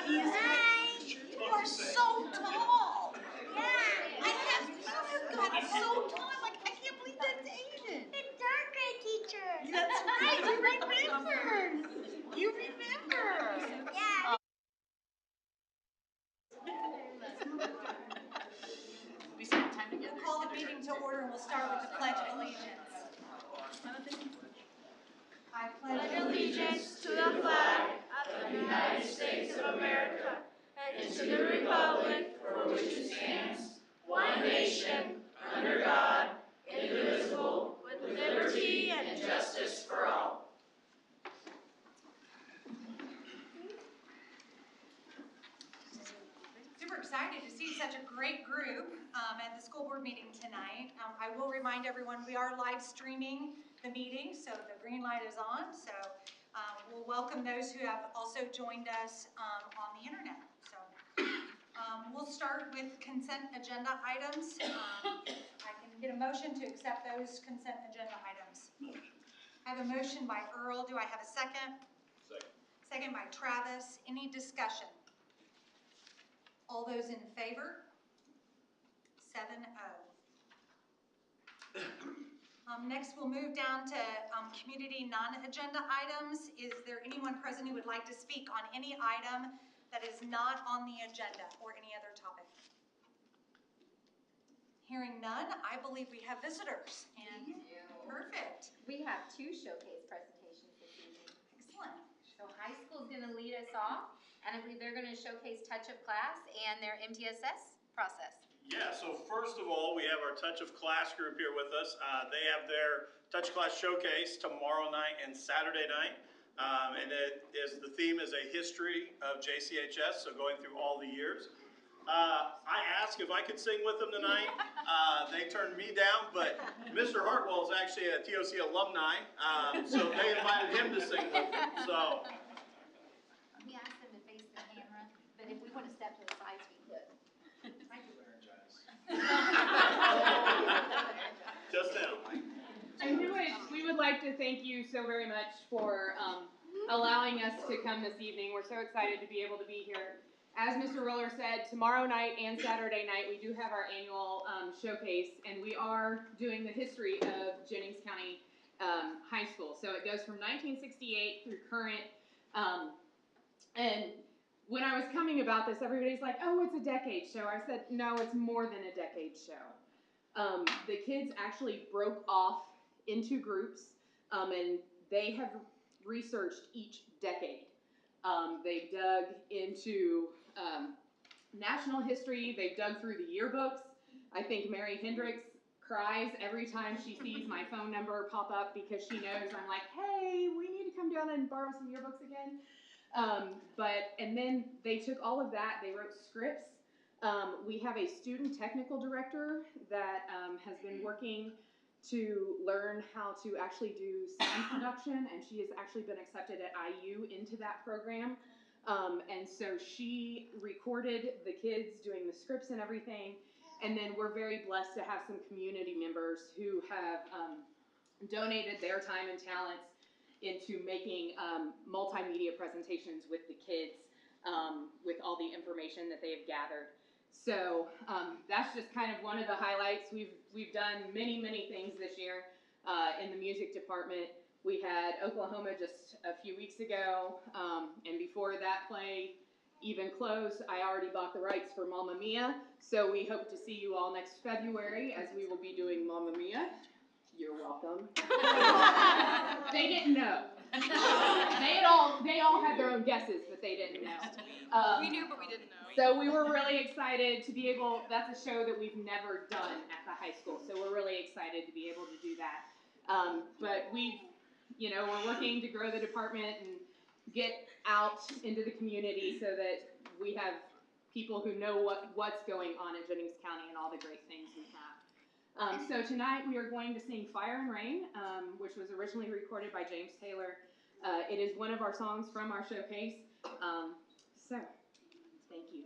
Hi. You are so tall. Yeah. I have gotten so tall. I'm like, I can't believe that's Aiden. It's third grade teacher. That's right. You remember. You remember. Yeah. We spent time together. We'll call the meeting to order and we'll start with the Pledge of Allegiance. I pledge allegiance to the flag of the United States of America and to the republic for which it stands, one nation, under God, indivisible, with liberty and justice for all. Super excited to see such a great group at the school board meeting tonight. I will remind everyone we are live streaming the meeting, so the green light is on. So we'll welcome those who have also joined us on the internet. So we'll start with consent agenda items. I can get a motion to accept those consent agenda items. I have a motion by Earl. Do I have a second? Second. Second by Travis. Any discussion? All those in favor? 7-0. Next, we'll move down to community non-agenda items. Is there anyone present who would like to speak on any item that is not on the agenda or any other topic? Hearing none, I believe we have visitors. And perfect. We have 2 showcase presentations this evening. Excellent. So high school is going to lead us off, and I believe they're going to showcase Touch of Class and their MTSS process. Yeah, so first of all, we have our Touch of Class group here with us. They have their Touch Class showcase tomorrow night and Saturday night. And the theme is a history of JCHS, so going through all the years. I asked if I could sing with them tonight. They turned me down, but Mr. Hartwell is actually a TOC alumni, so they invited him to sing with them. So We asked them to face the camera, but if we want to step to the sides, we could. just now. And we would like to thank you so very much for allowing us to come this evening. We're so excited to be able to be here. As Mr. Roller said, tomorrow night and Saturday night we do have our annual showcase, and we are doing the history of Jennings County High School. So it goes from 1968 through current. And when I was coming about this, everybody's like, oh, it's a decade show. I said, no, it's more than a decade show. The kids actually broke off into groups, and they have researched each decade. They've dug into national history. They've dug through the yearbooks. I think Mary Hendricks cries every time she sees my phone number pop up because she knows I'm like, hey, we need to come down and borrow some yearbooks again. And then they took all of that, they wrote scripts. We have a student technical director that has been working to learn how to actually do sound production, and she has actually been accepted at IU into that program. And so she recorded the kids doing the scripts and everything. And then we're very blessed to have some community members who have donated their time and talents into making multimedia presentations with the kids with all the information that they have gathered. So that's just kind of one of the highlights. We've done many things this year in the music department. We had Oklahoma just a few weeks ago, and before that play even closed, I already bought the rights for Mamma Mia. So we hope to see you all next February as we will be doing Mamma Mia. You're welcome. They didn't know. They all had their own guesses, but they didn't know. We knew, but we didn't know. So we were really excited to be able, that's a show that we've never done at the high school. So we're really excited to be able to do that. But we're working to grow the department and get out into the community so that we have people who know what's going on in Jennings County and all the great things we have. So tonight we are going to sing Fire and Rain, which was originally recorded by James Taylor. It is one of our songs from our showcase. So, thank you.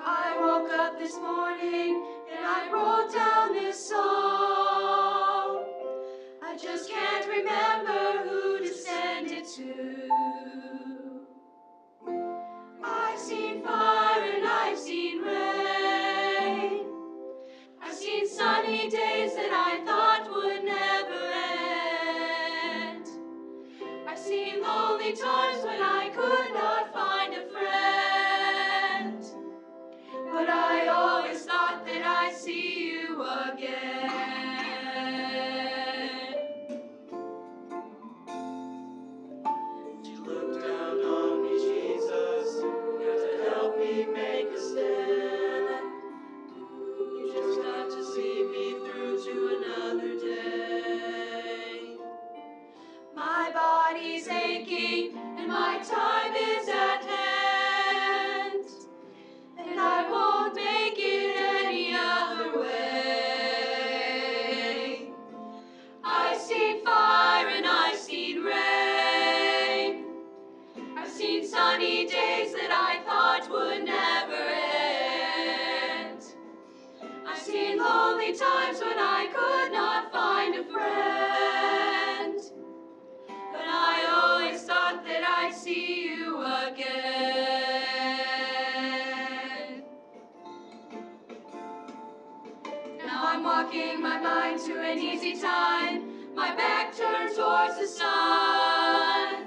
I woke up this morning and I wrote down this song. I just can't remember who to send it to. I've seen fire and I've seen rain. I've seen sunny days that I thought would never end. I've seen lonely times when I could not find a friend. But I always thought that I'd see you again. You looked down on me, Jesus, to help me make a stand. You just got to see me through to another day. My body's aching and my time is at hand. And I won't make it any other way. I've seen fire and I've seen rain. I've seen sunny days that I thought would never end. I've seen lonely times when I could not find a friend. But I always thought that I'd see you again. Now I'm walking my mind to an easy time, my back turned towards the sun.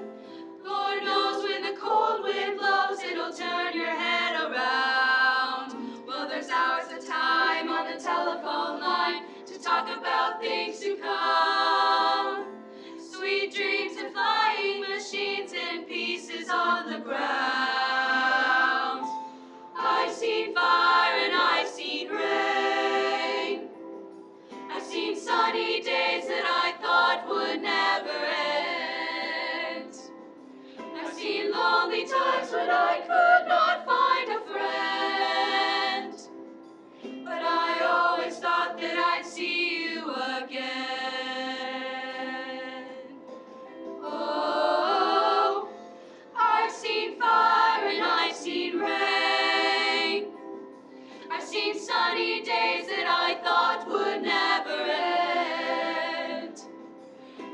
Lord knows when the cold wind blows, it'll turn your head around. Well, there's hours of time on the telephone line to talk about things to come. Sweet dreams and flying machines and pieces on the ground. I've seen fire and I've seen rain. I've seen sunny days that I thought would never end. I've seen lonely times when I could not find a friend. But I always thought that I'd see you again. Oh, I've seen fire and I've seen rain. I've seen sunny days that I thought would never end.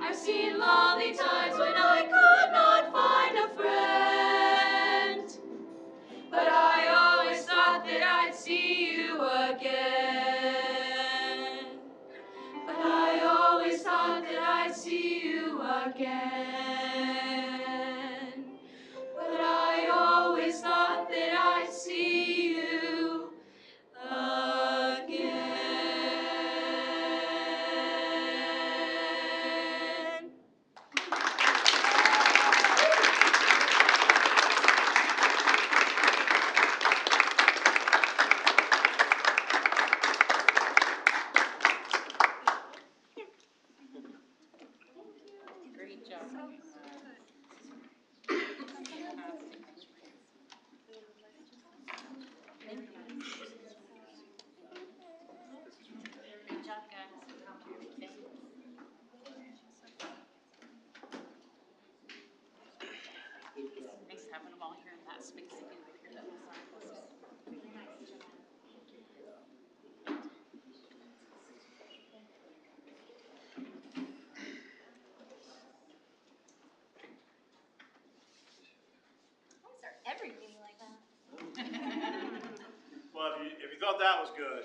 I've seen lonely times when I could not find a friend. But I always thought that I'd see you again. But I always thought that I'd see you again. But I always thought that I'd see you again. Great job. Good job, guys. Nice having them all here in that space again. Why is there every meeting like that? Well, if you thought that was good,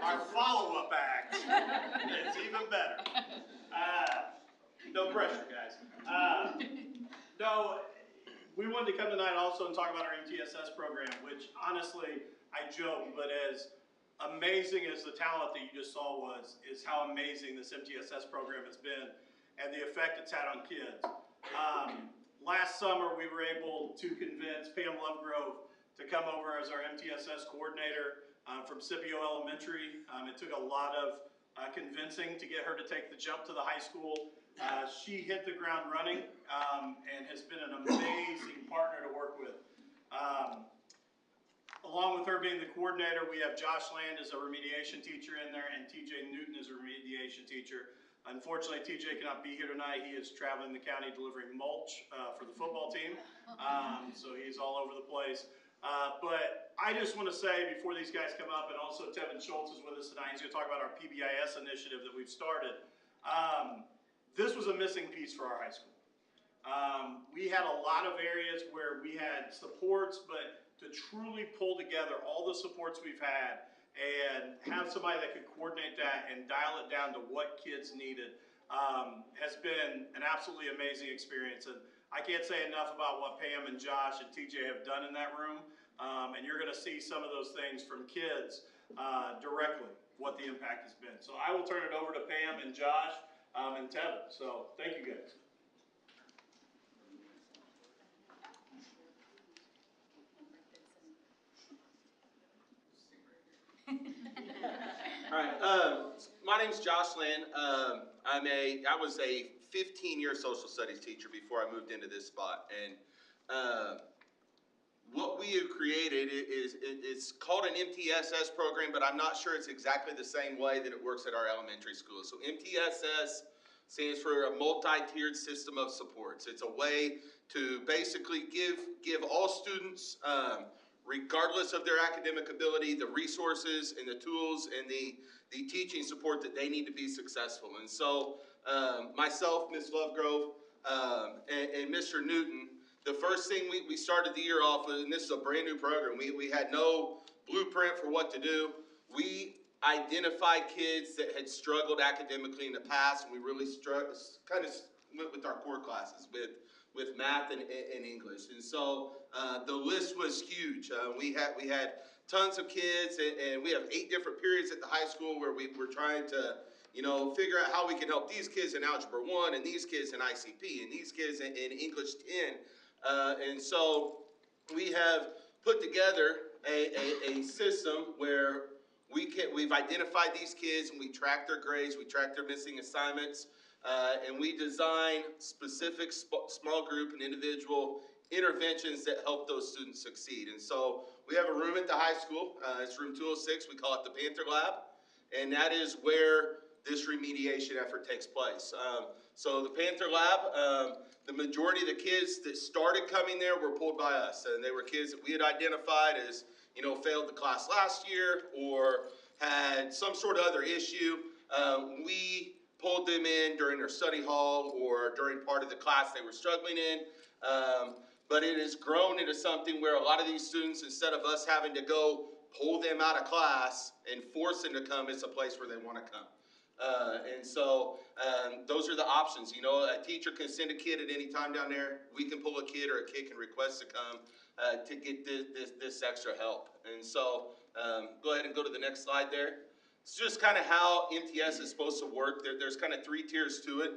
our follow-up act is even better. No pressure, guys. No, we wanted to come tonight also and talk about our MTSS program, which honestly, I joke, but as amazing as the talent that you just saw is how amazing this MTSS program has been and the effect it's had on kids. Last summer, we were able to convince Pam Lovegrove to come over as our MTSS coordinator from Scipio Elementary. It took a lot of convincing to get her to take the jump to the high school. She hit the ground running and has been an amazing partner to work with. Along with her being the coordinator, we have Josh Land as a remediation teacher in there and TJ Newton as a remediation teacher. Unfortunately, TJ cannot be here tonight. He is traveling the county delivering mulch for the football team. So he's all over the place. But I just want to say before these guys come up, and also Tevin Schultz is with us tonight, he's going to talk about our PBIS initiative that we've started. This was a missing piece for our high school. We had a lot of areas where we had supports, but to truly pull together all the supports we've had and have somebody that could coordinate that and dial it down to what kids needed has been an absolutely amazing experience. And I can't say enough about what Pam and Josh and TJ have done in that room. And you're going to see some of those things from kids directly, what the impact has been. So I will turn it over to Pam and Josh and Tevin. So thank you guys. All right, my name's Josh Lynn. I was a 15-year social studies teacher before I moved into this spot, and what we have created it's called an MTSS program, but I'm not sure it's exactly the same way that it works at our elementary school. So MTSS stands for a multi-tiered system of supports. It's a way to basically give all students, regardless of their academic ability, the resources and the tools and the teaching support that they need to be successful. And so myself, Ms. Lovegrove, and Mr. Newton, the first thing we started the year off with, and this is a brand new program, we had no blueprint for what to do. We identified kids that had struggled academically in the past, and we really kind of went with our core classes with math and English. And so the list was huge. We had tons of kids, and we have 8 different periods at the high school where we were trying to, figure out how we can help these kids in Algebra 1, and these kids in ICP, and these kids in English 10. And so we have put together a system where we've identified these kids, and we track their grades, we track their missing assignments, and we design specific small group and individual interventions that help those students succeed. And so we have a room at the high school. It's room 206. We call it the Panther Lab, and that is where this remediation effort takes place. So the Panther Lab, the majority of the kids that started coming there were pulled by us, and they were kids that we had identified as, failed the class last year or had some sort of other issue. We pulled them in during their study hall or during part of the class they were struggling in. But it has grown into something where a lot of these students, instead of us having to go pull them out of class and force them to come, it's a place where they want to come. And so those are the options. A teacher can send a kid at any time down there. We can pull a kid, or a kid can request to come to get this extra help. And so go ahead and go to the next slide there. It's just kind of how MTS is supposed to work. There's kind of 3 tiers to it.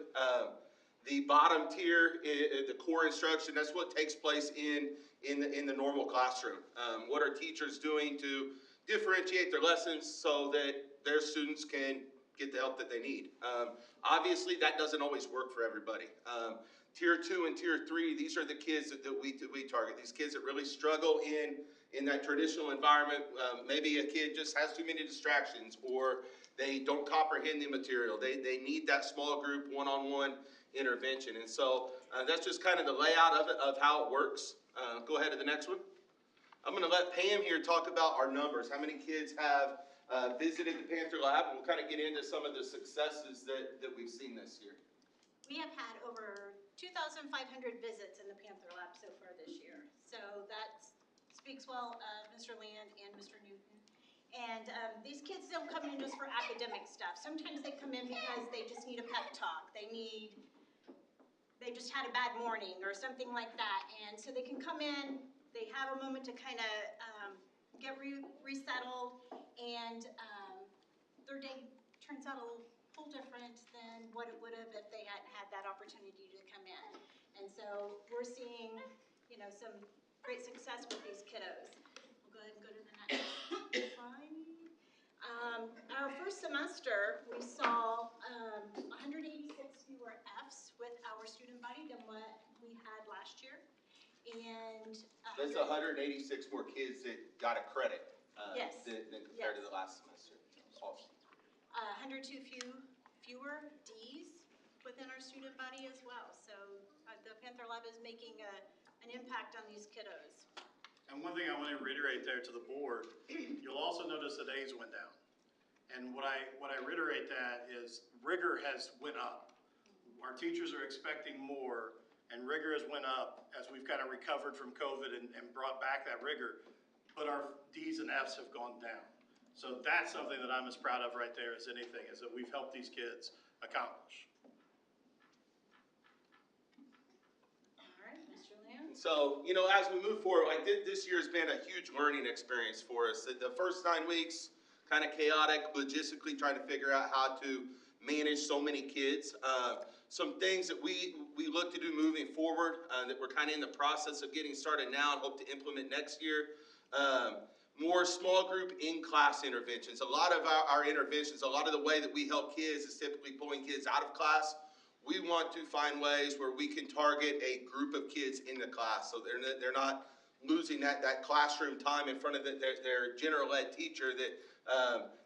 The bottom tier, the core instruction, that's what takes place in the normal classroom. What are teachers doing to differentiate their lessons so that their students can get the help that they need? Obviously, that doesn't always work for everybody. Tier 2 and Tier 3, these are the kids that we target. These kids that really struggle in that traditional environment. Maybe a kid just has too many distractions, or they don't comprehend the material. They need that small group one-on-one intervention. And so that's just kind of the layout of it, of how it works. Go ahead to the next one. I'm going to let Pam here talk about our numbers. How many kids have visited the Panther Lab, and we'll kind of get into some of the successes that we've seen this year. We have had over 2,500 visits in the Panther Lab so far this year. So that speaks well of Mr. Land and Mr. Newton. And these kids don't come in just for academic stuff. Sometimes they come in because they just need a pep talk. They just had a bad morning or something like that. And so they can come in, they have a moment to kind of get resettled, and their day turns out a little different than what it would have if they hadn't had that opportunity to come in. And so we're seeing, some great success with these kiddos. We'll go ahead and go to the next slide. Our first semester, we saw 186 fewer Fs with our student body than what we had last year. And that's 186 more kids that got a credit yes. than compared to the last semester. Awesome. 102 fewer Ds within our student body as well. So the Panther Lab is making an impact on these kiddos. And one one thing I want to reiterate there to the board, you'll also notice that A's went down. And what I reiterate that is rigor has went up. Our teachers are expecting more, and rigor has went up as we've kind of recovered from COVID and brought back that rigor, but our D's and F's have gone down. So that's something that I'm as proud of right there as anything, is that we've helped these kids accomplish. All right, Mr. Lamb? So, you know, as we move forward, like this year has been a huge learning experience for us. The first 9 weeks, kind of chaotic, logistically trying to figure out how to manage so many kids. Some things that we look to do moving forward that we're kind of in the process of getting started now and hope to implement next year. More small group in-class interventions. A lot of our interventions, a lot of the way that we help kids is typically pulling kids out of class. We want to find ways where we can target a group of kids in the class so they're not losing that classroom time in front of their general ed teacher.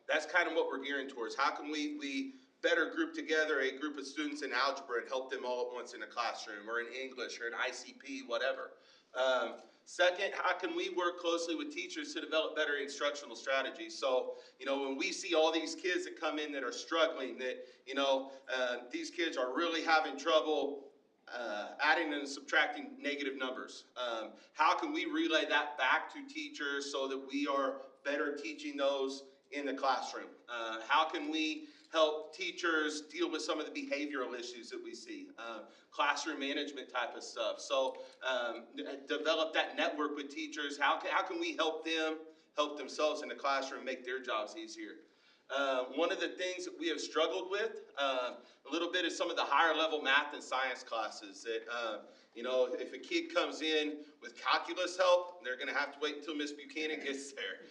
That's kind of what we're gearing towards. How can we better group together a group of students in algebra and help them all at once in a classroom, or in English, or in ICP, whatever. Second, how can we work closely with teachers to develop better instructional strategies? So, you know, when we see all these kids that come in that are struggling, that, you know, these kids are really having trouble adding and subtracting negative numbers. How can we relay that back to teachers so that we are better teaching those in the classroom? How can we help teachers deal with some of the behavioral issues that we see, classroom management type of stuff? So develop that network with teachers. How can we help them help themselves in the classroom, make their jobs easier? One of the things that we have struggled with a little bit is some of the higher level math and science classes that, you know, if a kid comes in with calculus help, they're going to have to wait until Miss Buchanan gets there.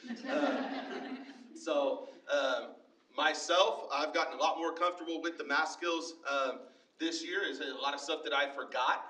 Myself, I've gotten a lot more comfortable with the math skills this year. Is a lot of stuff that I forgot,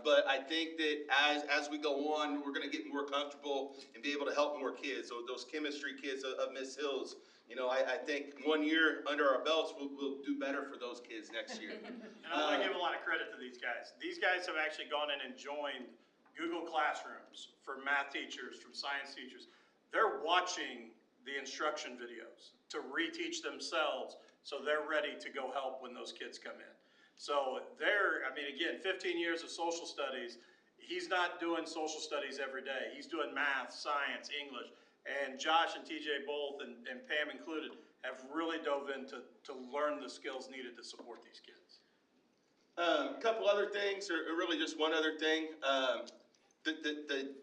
but I think that as we go on, we're going to get more comfortable and be able to help more kids. So those chemistry kids of Miss Hills, you know, I think 1 year under our belts, we'll do better for those kids next year. And I want to give a lot of credit to these guys. These guys have actually gone in and joined Google Classrooms for math teachers, from science teachers. They're watching the instruction videos to reteach themselves so they're ready to go help when those kids come in. So I mean, again, 15 years of social studies, he's not doing social studies every day. He's doing math, science, English. And Josh and TJ both, and Pam included, have really dove in to learn the skills needed to support these kids. A couple other things, or really just one other thing. The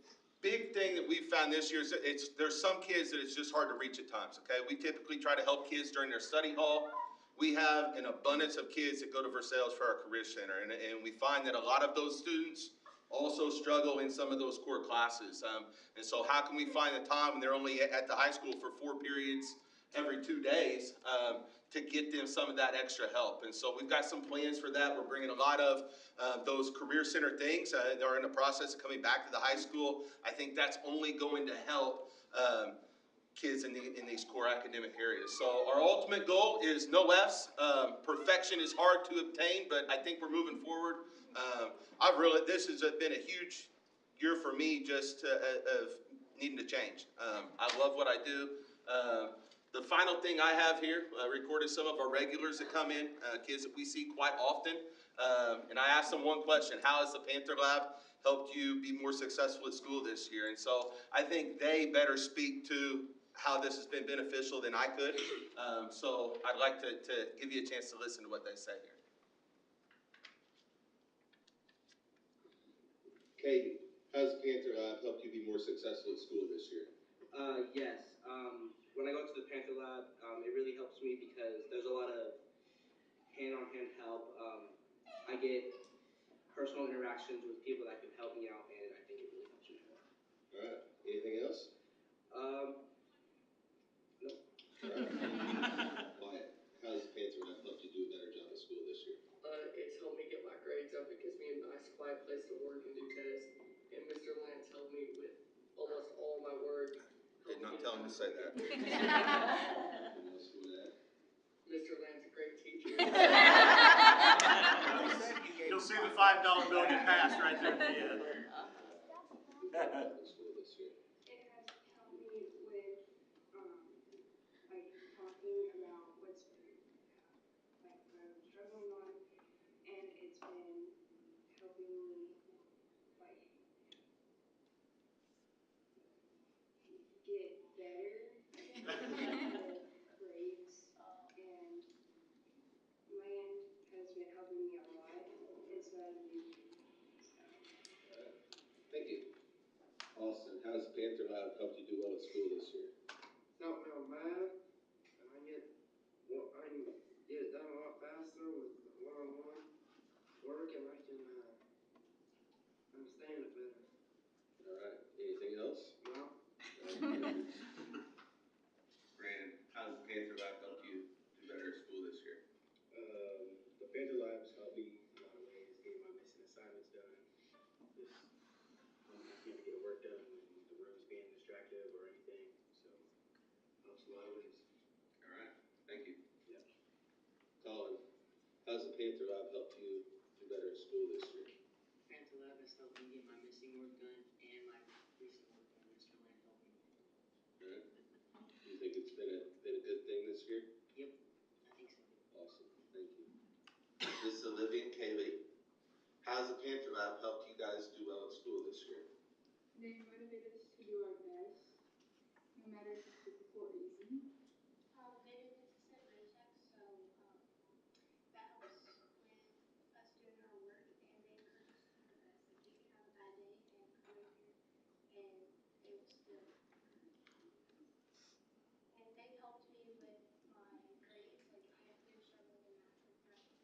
big thing that we've found this year is that there's some kids that it's just hard to reach at times, okay? We typically try to help kids during their study hall. We have an abundance of kids that go to Versailles for our Career Center, and we find that a lot of those students also struggle in some of those core classes. And so how can we find the time when they're only at the high school for 4 periods every 2 days to get them some of that extra help? And so we've got some plans for that. We're bringing a lot of those Career Center things. They're in the process of coming back to the high school. I think that's only going to help kids in these core academic areas. So our ultimate goal is no Fs. Perfection is hard to obtain, but I think we're moving forward. This has been a huge year for me, just of needing to change. I love what I do. The final thing I have here, recorded some of our regulars that come in, kids that we see quite often. And I asked them one question: how has the Panther Lab helped you be more successful at school this year? And so I think they better speak to how this has been beneficial than I could. So I'd like to give you a chance to listen to what they say here. Katie, how's the Panther Lab helped you be more successful at school this year? Yes. When I go to the Panther Lab, it really helps me because there's a lot of hand-on-hand help. I get personal interactions with people that can help me out, and I think it really helps me more. All right. Anything else? No. All right. Wyatt, how's the Panther Lab helped you do a better job at school this year? It's helped me get my grades up. It gives me a nice, quiet place to work and do tests. And Mr. Lance helped me with almost all my work. Did not tell him to say that. Mr. Lance, a great teacher. You'll see the $5 bill get passed right there at the end. School this year. Austin, how's Panther Lab helped you do well at school this year? It's helped me on math, and I can get it done a lot faster with one-on-one work, and I can understand it better. All right. Anything else? No. Brandon, how does Panther Lab help you do better at school this year? The Panther Labs helped me in a lot of ways, getting my missing assignments done. Just not being able to get work done when the room's being distracted or anything. So helps a lot of ways. All right. Thank you. Yeah. Colin, how's the Panther Lab helped you do better at school this year? Panther Lab has helped me get my missing work done and my recent work done. Mr. Land helped me. All right. Do you think it's been a good thing this year? Yep, I think so. Awesome. Thank you. This is Olivia and Kaylee. How's the Panther Lab helped you guys do well at school this year? They motivate us to do our best, no matter if it's difficult or easy. They do consistent grade checks, so that helps with us doing our work, and they encourage us to do the best. Like you can have a bad day and come in here, and they will still. And they've helped me with my grades. Like I have been struggling in math for throughout the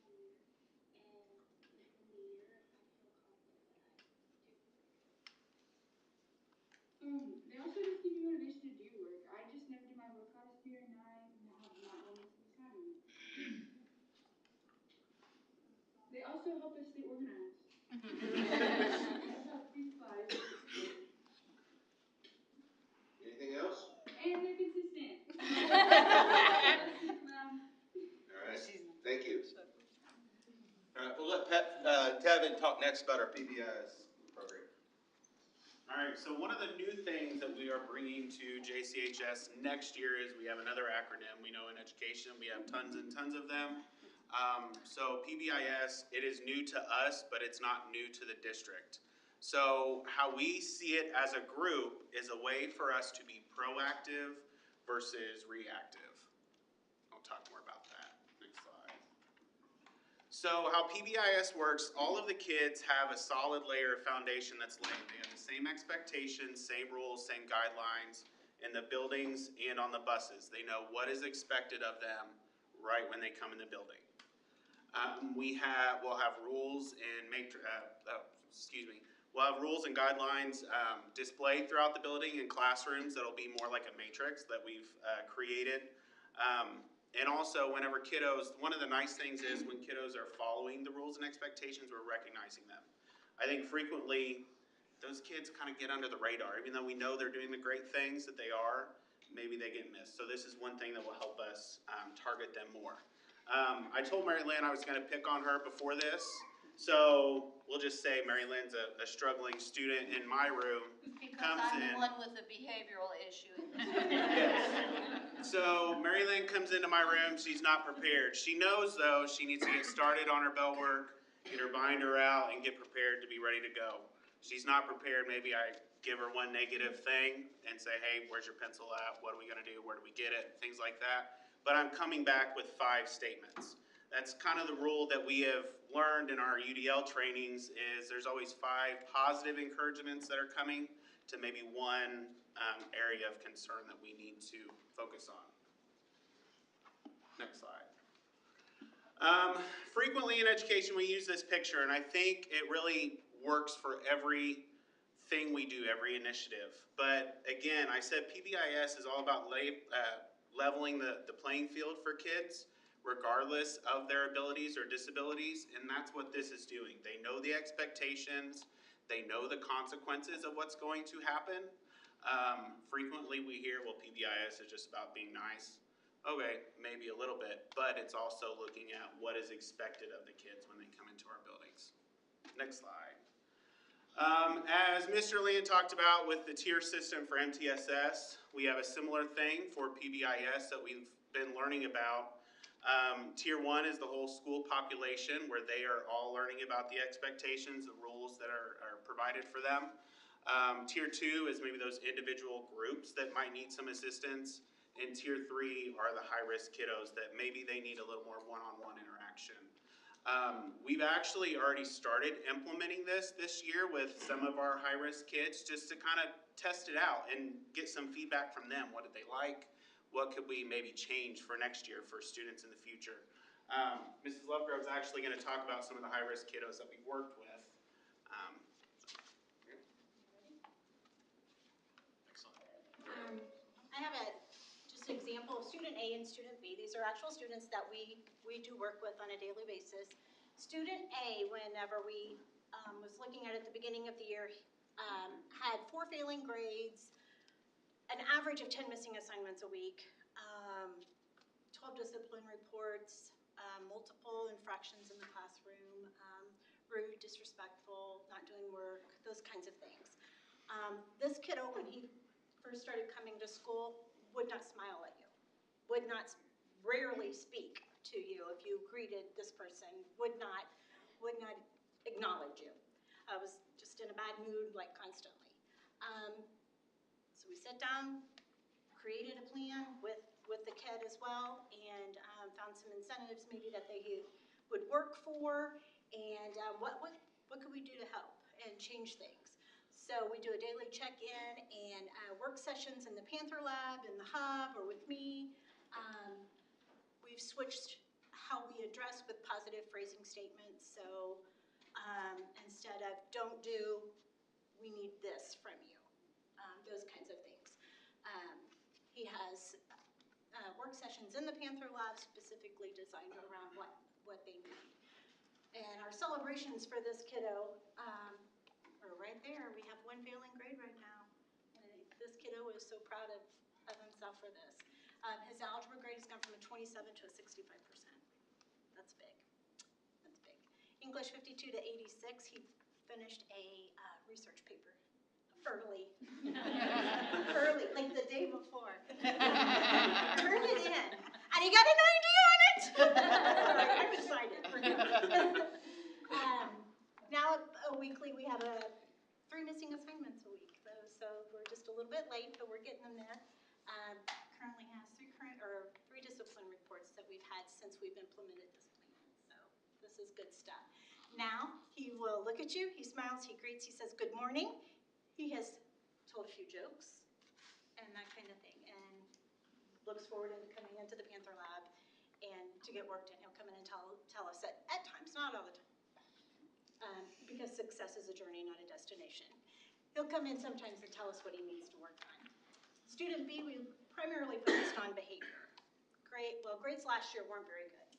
whole year, and within the year, I feel confident that I do. They also just give you motivation to do work. I just never do my work last year, and I have not done this assignment. They also help us stay organized. About these slides. Anything else? And they're consistent. All right. Thank you. All right. We'll let Tevin talk next about our PBIS program. All right, so one of the new things that we are bringing to JCHS next year is we have another acronym. We know in education we have tons and tons of them. So PBIS, it is new to us, but it's not new to the district. So how we see it as a group is a way for us to be proactive versus reactive. I'll talk more about that. Next slide. So how PBIS works, all of the kids have a solid layer of foundation that's laid. They have the same expectations, same rules, same guidelines in the buildings and on the buses. They know what is expected of them right when they come in the building. We'll have rules and we'll have rules and guidelines displayed throughout the building in classrooms that'll be more like a matrix that we've created. And also, whenever kiddos, one of the nice things is when kiddos are following the rules and expectations, we're recognizing them. I think frequently, those kids kind of get under the radar. Even though we know they're doing the great things that they are, maybe they get missed. So this is one thing that will help us target them more. I told Mary Lynn I was going to pick on her before this. So we'll just say Mary Lynn's a struggling student in my room. Because comes I'm in. the one with a behavioral issue in this room. Yes. So Mary Lynn comes into my room, she's not prepared. She knows though she needs to get started on her bell work, get her binder out, and get prepared to be ready to go. She's not prepared, maybe I give her one negative thing and say, hey, where's your pencil at? What are we gonna do? Where do we get it? Things like that. But I'm coming back with 5 statements. That's kind of the rule that we have learned in our UDL trainings is there's always 5 positive encouragements that are coming to maybe one area of concern that we need to focus on. Next slide. Frequently in education we use this picture, and I think it really works for everything we do, every initiative. But again, I said PBIS is all about leveling the playing field for kids, regardless of their abilities or disabilities, and that's what this is doing. They know the expectations, they know the consequences of what's going to happen. Frequently we hear, well, PBIS is just about being nice. Okay, maybe a little bit, but it's also looking at what is expected of the kids when they come into our buildings. Next slide. As Mr. Leon talked about with the tier system for MTSS, we have a similar thing for PBIS that we've been learning about. Tier 1 is the whole school population where they are all learning about the expectations, the rules that are provided for them. Tier 2 is maybe those individual groups that might need some assistance. And Tier 3 are the high-risk kiddos that maybe they need a little more one-on-one interaction. We've actually already started implementing this year with some of our high-risk kids, just to kind of test it out and get some feedback from them. What did they like? What could we maybe change for next year for students in the future? Mrs. Lovegrove's actually going to talk about some of the high-risk kiddos that we've worked with. I have just an example of student A and student B. These are actual students that we do work with on a daily basis. Student A, whenever we was looking at it at the beginning of the year, had 4 failing grades, an average of 10 missing assignments a week, 12 discipline reports, multiple infractions in the classroom, rude, disrespectful, not doing work, those kinds of things. This kiddo, when he first started coming to school, would not smile at you, would not rarely speak to you if you greeted this person, would not acknowledge you. I was just in a bad mood, like, constantly. So we sat down, created a plan with the kid as well, and found some incentives maybe that they would work for, and what could we do to help and change things. So we do a daily check-in and work sessions in the Panther Lab, in the hub, or with me. We've switched how we address with positive phrasing statements. So instead of don't do, we need this from you, those kinds of things. He has work sessions in the Panther Lab specifically designed around what they need. And our celebrations for this kiddo are right there. We have 1 failing grade right now. And this kiddo is so proud of himself for this. His algebra grade has gone from a 27 to a 65%. That's big. That's big. English 52 to 86. He finished a research paper early. Early, like the day before. Turned it in. And he got a 90 on it! I'm excited for him. Now, weekly, we have 3 missing assignments a week, though, so we're just a little bit late, but we're getting them there. Currently has 3 discipline reports that we've had since we've implemented this plan, so this is good stuff. Now, he will look at you, he smiles, he greets, he says good morning. He has told a few jokes and that kind of thing, and looks forward to coming into the Panther Lab and to get work done. He'll come in and tell us at times, not all the time, because success is a journey, not a destination. He'll come in sometimes and tell us what he needs to work on. Student B, we primarily focused on behavior. Grades last year weren't very good,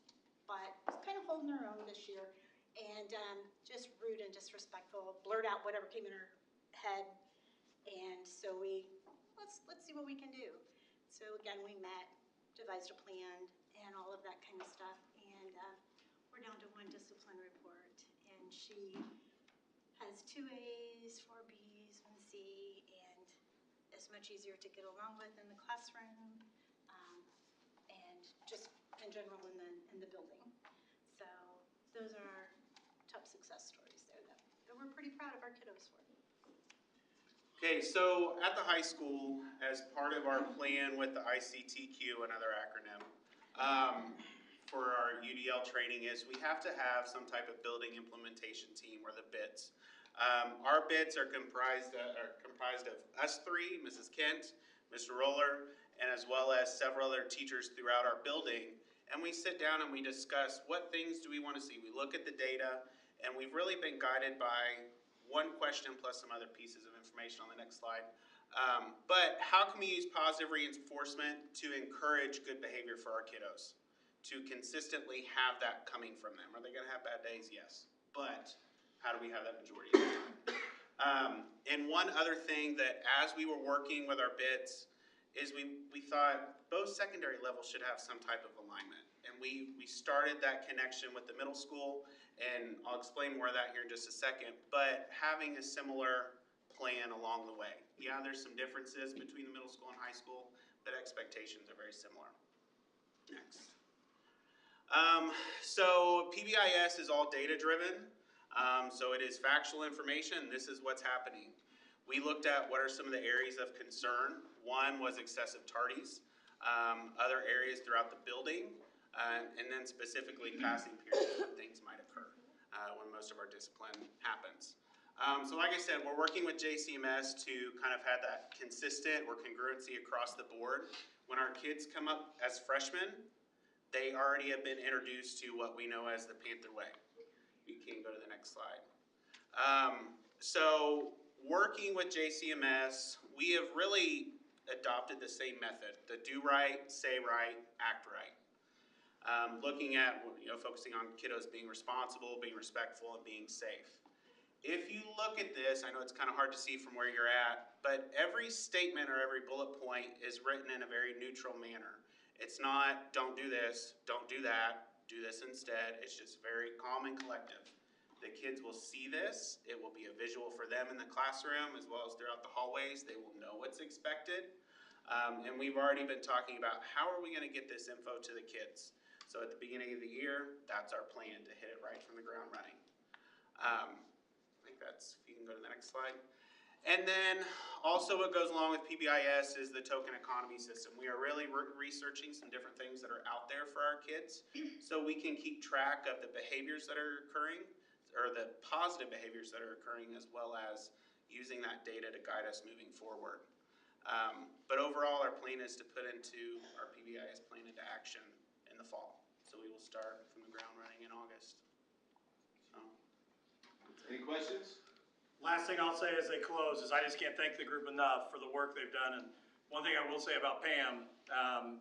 but was kind of holding their own this year, and just rude and disrespectful, blurt out whatever came in her head, and so let's see what we can do. So again, we met, devised a plan, and all of that kind of stuff, and we're down to 1 discipline report, and she has 2 A's, 4 B's, 1 C, and is much easier to get along with in the classroom, and just in general in the building. So those are our top success stories there that we're pretty proud of our kiddos for. Okay, so at the high school, as part of our plan with the ICTQ, another acronym, for our UDL training is we have to have some type of building implementation team, or the BITs. Our BITs are comprised of us 3, Mrs. Kent, Mr. Roller, and as well as several other teachers throughout our building. And we sit down and we discuss what things do we want to see. We look at the data, and we've really been guided by 1 question plus some other pieces of information on the next slide. But how can we use positive reinforcement to encourage good behavior for our kiddos? To consistently have that coming from them. Are they going to have bad days? Yes. But how do we have that majority of the time? And one other thing that as we were working with our BITs is we thought both secondary levels should have some type of alignment. And we started that connection with the middle school, and I'll explain more of that here in just a second, but having a similar plan along the way. Yeah, there's some differences between the middle school and high school, but expectations are very similar. Next. So PBIS is all data driven. So it is factual information. This is what's happening. We looked at what are some of the areas of concern. One was excessive tardies, other areas throughout the building, and then specifically passing periods when things might most of our discipline happens. So like I said, we're working with JCMS to kind of have that consistent or congruency across the board. When our kids come up as freshmen, they already have been introduced to what we know as the Panther Way. You can go to the next slide. So working with JCMS, we have really adopted the same method, the do right, say right, act right. Looking at, focusing on kiddos being responsible, being respectful, and being safe. If you look at this, I know it's kind of hard to see from where you're at, but every statement or every bullet point is written in a very neutral manner. It's not, don't do this, don't do that, do this instead. It's just very calm and collective. The kids will see this. It will be a visual for them in the classroom as well as throughout the hallways. They will know what's expected. And we've already been talking about how are we going to get this info to the kids. So at the beginning of the year, that's our plan, to hit it right from the ground running. I think that's, if you can go to the next slide. And then also what goes along with PBIS is the token economy system. We are really researching some different things that are out there for our kids so we can keep track of the behaviors that are occurring, or the positive behaviors that are occurring, as well as using that data to guide us moving forward. But overall, our plan is to put into our PBIS plan into action in the fall. So we will start from the ground running in August. So. Any questions? Last thing I'll say as they close is I just can't thank the group enough for the work they've done. And one thing I will say about Pam,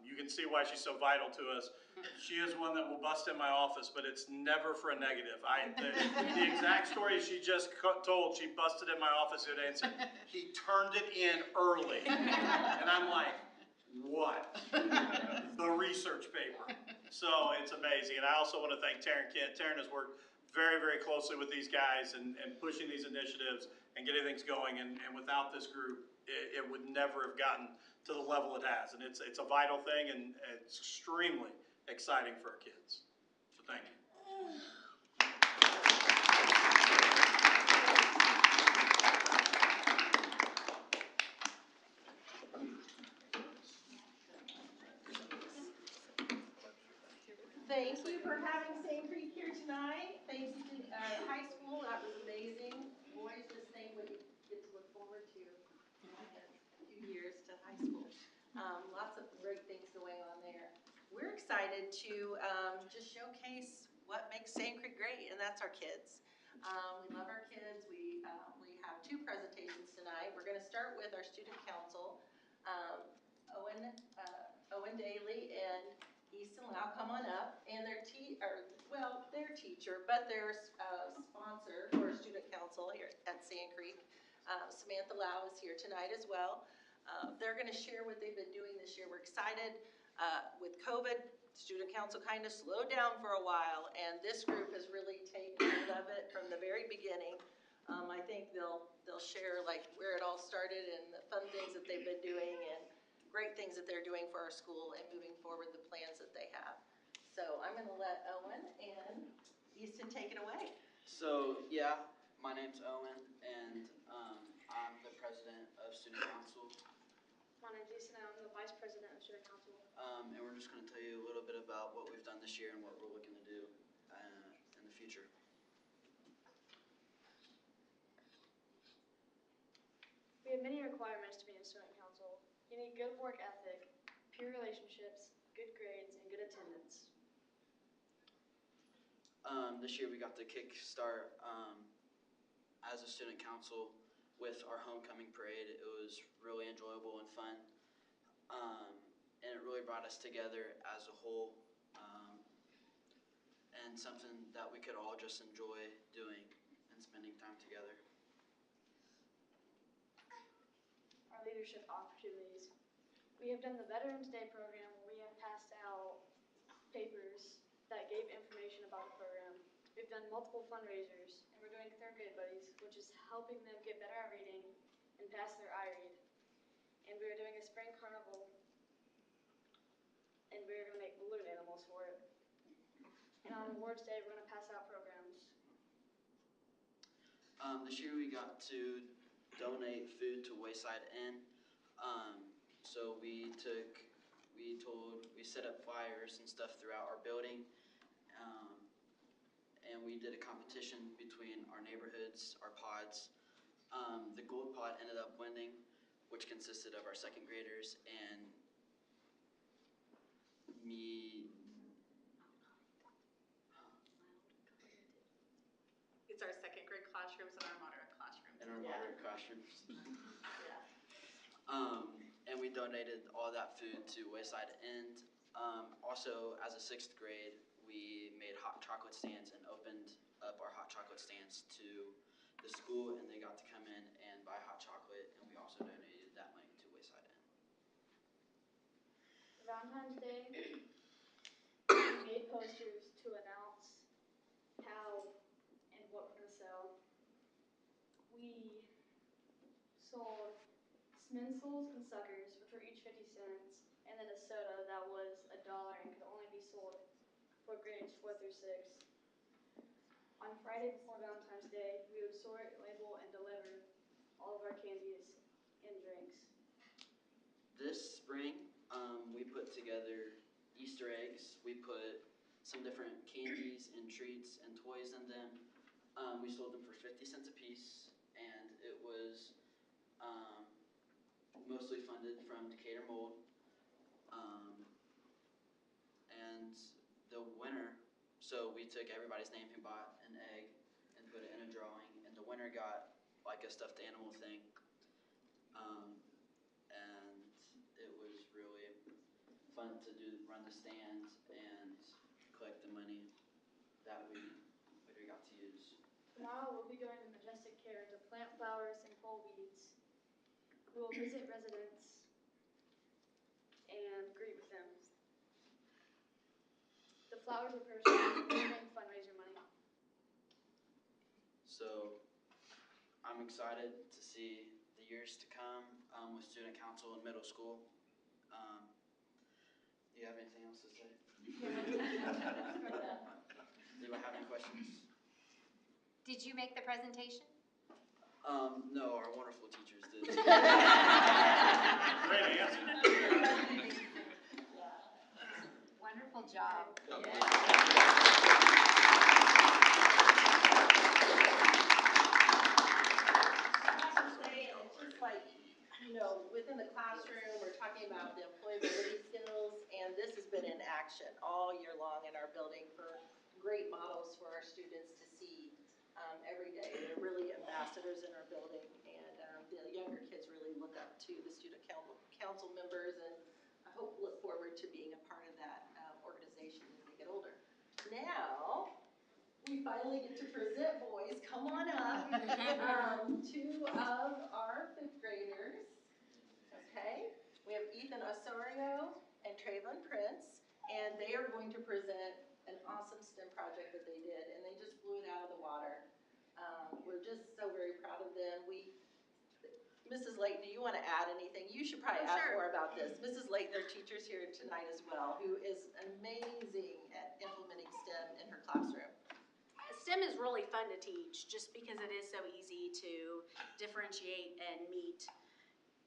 you can see why she's so vital to us. She is one that will bust in my office, but it's never for a negative. The exact story she just told, she busted in my office today and said, he turned it in early. And I'm like, what? The research paper. So it's amazing. And I also want to thank Taryn Kent. Taryn has worked very, very closely with these guys and pushing these initiatives and getting things going. And without this group, it would never have gotten to the level it has. And it's a vital thing, and it's extremely exciting for our kids. So thank you. Thank you for having Sand Creek here tonight. Thanks to high school, that was amazing. Boys, just think what you get to look forward to in a few years to high school. Lots of great things going on there. We're excited to just showcase what makes Sand Creek great, and that's our kids. We love our kids. We have two presentations tonight. We're going to start with our student council, Owen Daly and Easton Lau, come on up, and their teacher, but their sponsor for student council here at Sand Creek, Samantha Lau, is here tonight as well. They're going to share what they've been doing this year. We're excited. With COVID, student council kind of slowed down for a while, and this group has really taken hold of it from the very beginning. I think they'll share like where it all started and the fun things that they've been doing and great things that they're doing for our school and moving forward the plans that they have. So I'm going to let Owen and Easton take it away. So yeah, my name's Owen, and I'm the president of student council. My name's Easton, and I'm the vice president of student council. And we're just going to tell you a little bit about what we've done this year and what we're looking to do in the future. We have many requirements to be in student council. You need good work ethic, pure relationships, good grades, and good attendance. This year we got to kickstart as a student council with our homecoming parade. It was really enjoyable and fun. And it really brought us together as a whole, and something that we could all just enjoy doing and spending time together. Our leadership opportunities. We have done the Veterans Day program where we have passed out papers that gave information about the program. We've done multiple fundraisers, and we're doing third grade buddies, which is helping them get better at reading and pass their iRead. And we're doing a spring carnival, and we're going to make balloon animals for it. And on awards day, we're going to pass out programs. This year we got to donate food to Wayside Inn. So we set up fires and stuff throughout our building, and we did a competition between our neighborhoods, our pods. The gold pod ended up winning, which consisted of our second graders and me. It's our second grade classrooms and our moderate classrooms. In our moderate classrooms. And we donated all that food to Wayside End. Also, as a 6th grade, we made hot chocolate stands and opened up our hot chocolate stands to the school, and they got to come in and buy hot chocolate, and we also donated that money to Wayside End. Valentine's Day, we made posters to announce how and what we're going to sell. We sold Sminsels and Suckers, which were each 50 cents, and then a soda that was $1 and could only be sold for grades 4 through 6. On Friday before Valentine's Day, we would sort, label, and deliver all of our candies and drinks. This spring, we put together Easter eggs. We put some different candies and treats and toys in them. We sold them for 50 cents a piece, and it was mostly funded from Decatur Mold. And the winner, so we took everybody's name who bought an egg and put it in a drawing, and the winner got like a stuffed animal thing. And it was really fun to run the stands and collect the money that we got to use. Tomorrow we'll be going to Majestic Care to plant flowers and pull weeds. We will visit residents and greet with them. The flowers are purchased and fundraiser money. So I'm excited to see the years to come with student council in middle school. Do you have anything else to say? Do I have any questions? Did you make the presentation? No, our wonderful teachers did. Great answer. Wonderful job. It's just like, within the classroom, we're talking about the employability skills, and this has been in action all year long in our building for great models for our students to see every day. They're really ambassadors in our building, and the younger kids really look up to the student council members, and I look forward to being a part of that organization as they get older. Now, we finally get to present, boys. Come on up. 2 of our 5th graders. Okay, we have Ethan Osorio and Trayvon Prince, and they are going to present an awesome STEM project that they did, and they just blew it out of the water. We're just so very proud of them. Mrs. Layton, do you want to add anything? You should probably add more about this. Mrs. Layton, their teacher's here tonight as well, who is amazing at implementing STEM in her classroom. STEM is really fun to teach just because it is so easy to differentiate and meet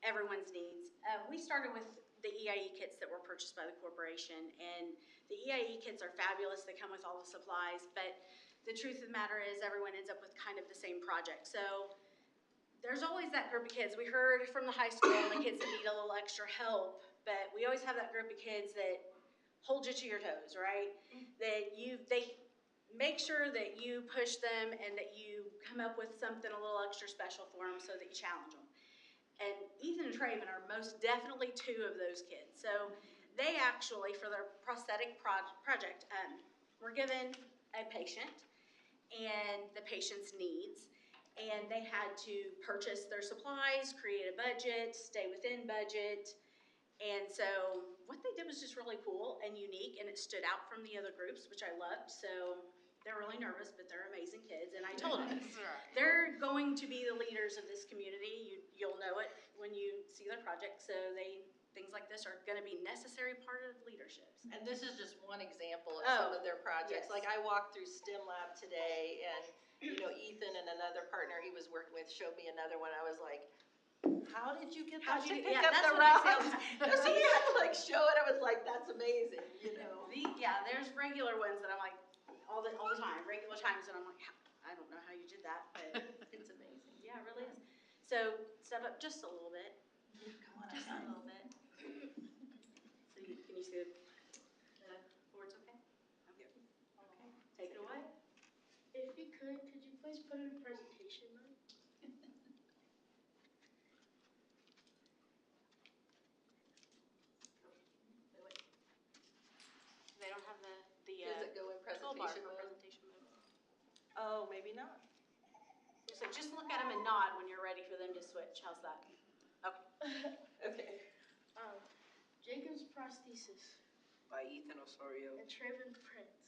everyone's needs. We started with the EIE kits that were purchased by the corporation, and the EIE kits are fabulous. They come with all the supplies, but the truth of the matter is everyone ends up with kind of the same project. So there's always that group of kids. We heard from the high school and the kids that need a little extra help, but we always have that group of kids that hold you to your toes, right? They make sure that you push them and that you come up with something a little extra special for them so that you challenge them. And Ethan and Trayvon are most definitely 2 of those kids. So they actually, for their prosthetic project, were given a patient and the patient's needs. And they had to purchase their supplies, create a budget, stay within budget. And so what they did was just really cool and unique, and it stood out from the other groups, which I loved. So they're really nervous, but they're amazing kids. And I told them, they're going to be the leaders of this community. You'll know it when you see their project. So things like this are going to be necessary part of leaderships. And this is just one example of some of their projects. Yes. Like I walked through STEM Lab today, and Ethan and another partner he was working with showed me another one. I was like, how did you get that to pick up that's the what rocks? So you had to show it. I was like, that's amazing, There's regular ones that I'm like, all the time, regular times, and I'm like, I don't know how you did that, but it's amazing. Yeah, it really is. So step up just a little bit. Just a little bit. So can you see the boards okay? Okay. Okay. Take it away. If you could you please put in presentation mode? They don't have the Does it go in toolbar presentation for mode? presentation mode. Oh, maybe not. So just look at them and nod when you're ready for them to switch. How's that? Okay. Okay. Jacob's prosthesis By Ethan Osorio. and Traven Prince.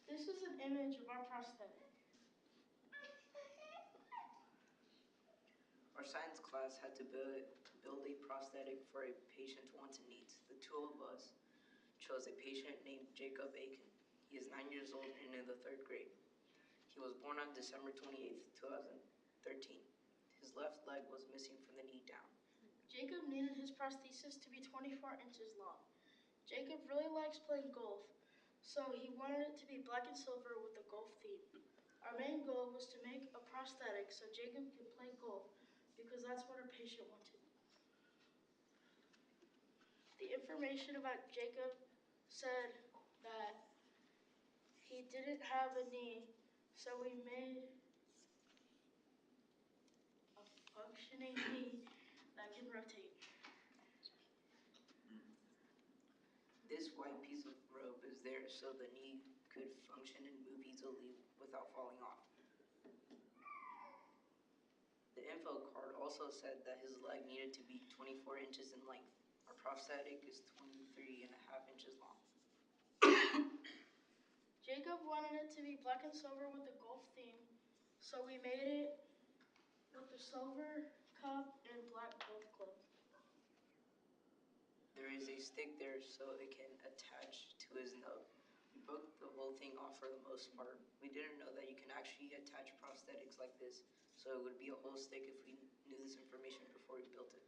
This is an image of our prosthetic. Our science class had to build a prosthetic for a patient wants and needs. The two of us chose a patient named Jacob Aiken. He is 9 years old and in the 3rd grade. He was born on December 28th, 2013. His left leg was missing from the knee down. Jacob needed his prosthesis to be 24 inches long. Jacob really likes playing golf, so he wanted it to be black and silver with a golf theme. Our main goal was to make a prosthetic so Jacob could play golf because that's what our patient wanted. The information about Jacob said that he didn't have a knee, so we made a functioning knee that can rotate. This white piece of rope is there so the knee could function and move easily without falling off. The info card also said that his leg needed to be 24 inches in length. Our prosthetic is 23.5 inches long. Jacob wanted it to be black and silver with a golf theme, so we made it with the silver cup and black golf club. There is a stick there so it can attach to his nub. We broke the whole thing off for the most part. We didn't know that you can actually attach prosthetics like this, so it would be a whole stick if we knew this information before we built it.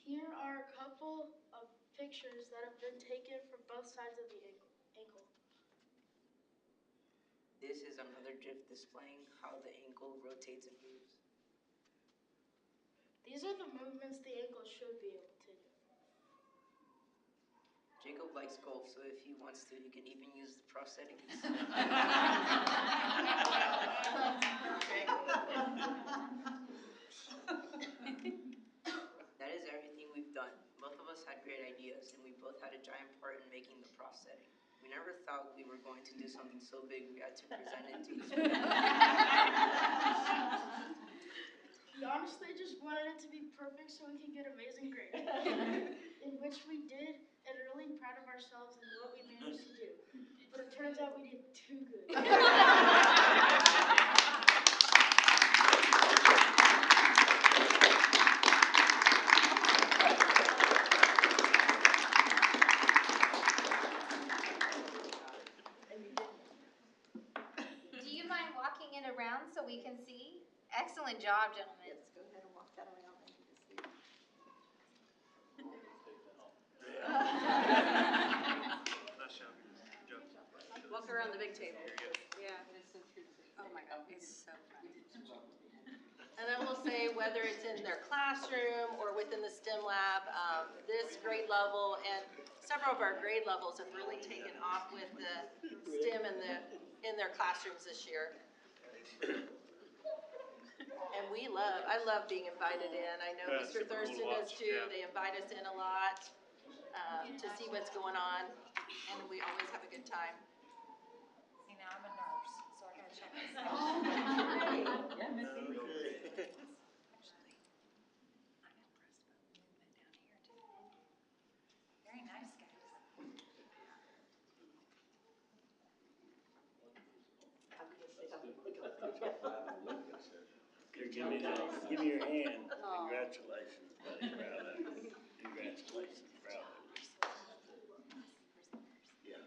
Here are a couple of pictures that have been taken from both sides of the ankle. This is another GIF displaying how the ankle rotates and moves. These are the movements the ankle should be able to do. Jacob likes golf, so if he wants to, he can even use the prosthetic. That is everything we've done. Both of us had great ideas, and we both had a giant part in making the prosthetic. We never thought we were going to do something so big we had to present it to the school. We honestly just wanted it to be perfect so we could get amazing grades, in which we did, and really proud of ourselves and what we managed to do. But it turns out we did too good. Do you mind walking it around so we can see? Excellent job, gentlemen. Yes, go ahead and walk that around and you can see. Walk around the big table. Yeah. Oh my God, it's so funny. And then we'll say whether it's in their classroom or within the STEM lab, this grade level and several of our grade levels have really taken off with the STEM in their classrooms this year. And I love being invited in. I know Mr. Thurston does too. They invite us in a lot to see what's going on, and we always have a good time. See, now I'm a nurse, so I gotta check this out. Oh, great. Yeah, Actually, I'm impressed about the movement down here too. Very nice, guys. Here, give me your hand. Congratulations, buddy. Proud of you. Congratulations, proud of you. Yeah.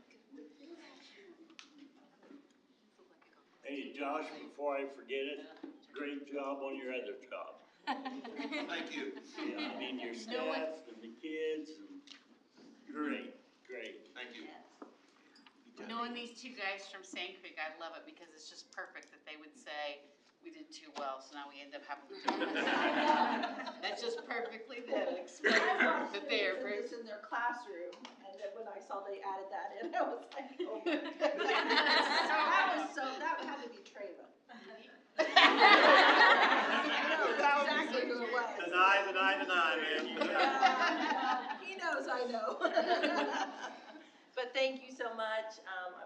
Hey, Josh, before I forget it, great job on your other job. Thank you. Yeah, I mean, your staff and the kids, and great, great. Thank you. Knowing these two guys from Sand Creek, I love it because it's just perfect that they would say, we did too well, so now we end up having to do this. That's just perfectly them, explaining I watched that they are students very. in their classroom, and then when I saw they added that in, I was like, oh my goodness. That had to be Treva. I know exactly who it was. Deny, man. He knows I know. But thank you so much.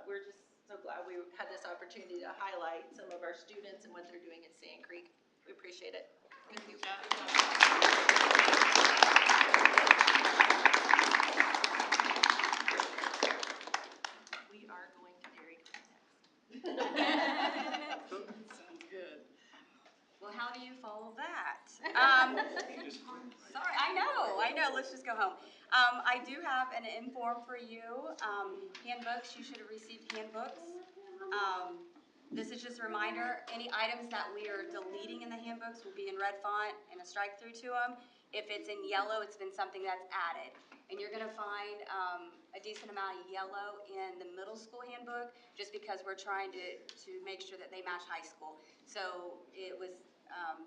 We're just so glad we had this opportunity to highlight some of our students and what they're doing at Sand Creek. We appreciate it. Thank you. We are going to Dairy Queen next. Sounds good. Well, how do you follow that? Sorry, I know, let's just go home. I do have an inform for you, handbooks, you should have received handbooks. This is just a reminder, any items that we are deleting in the handbooks will be in red font and a strike through to them. If it's in yellow, it's been something that's added. And you're gonna find a decent amount of yellow in the middle school handbook, just because we're trying to make sure that they match high school. So it was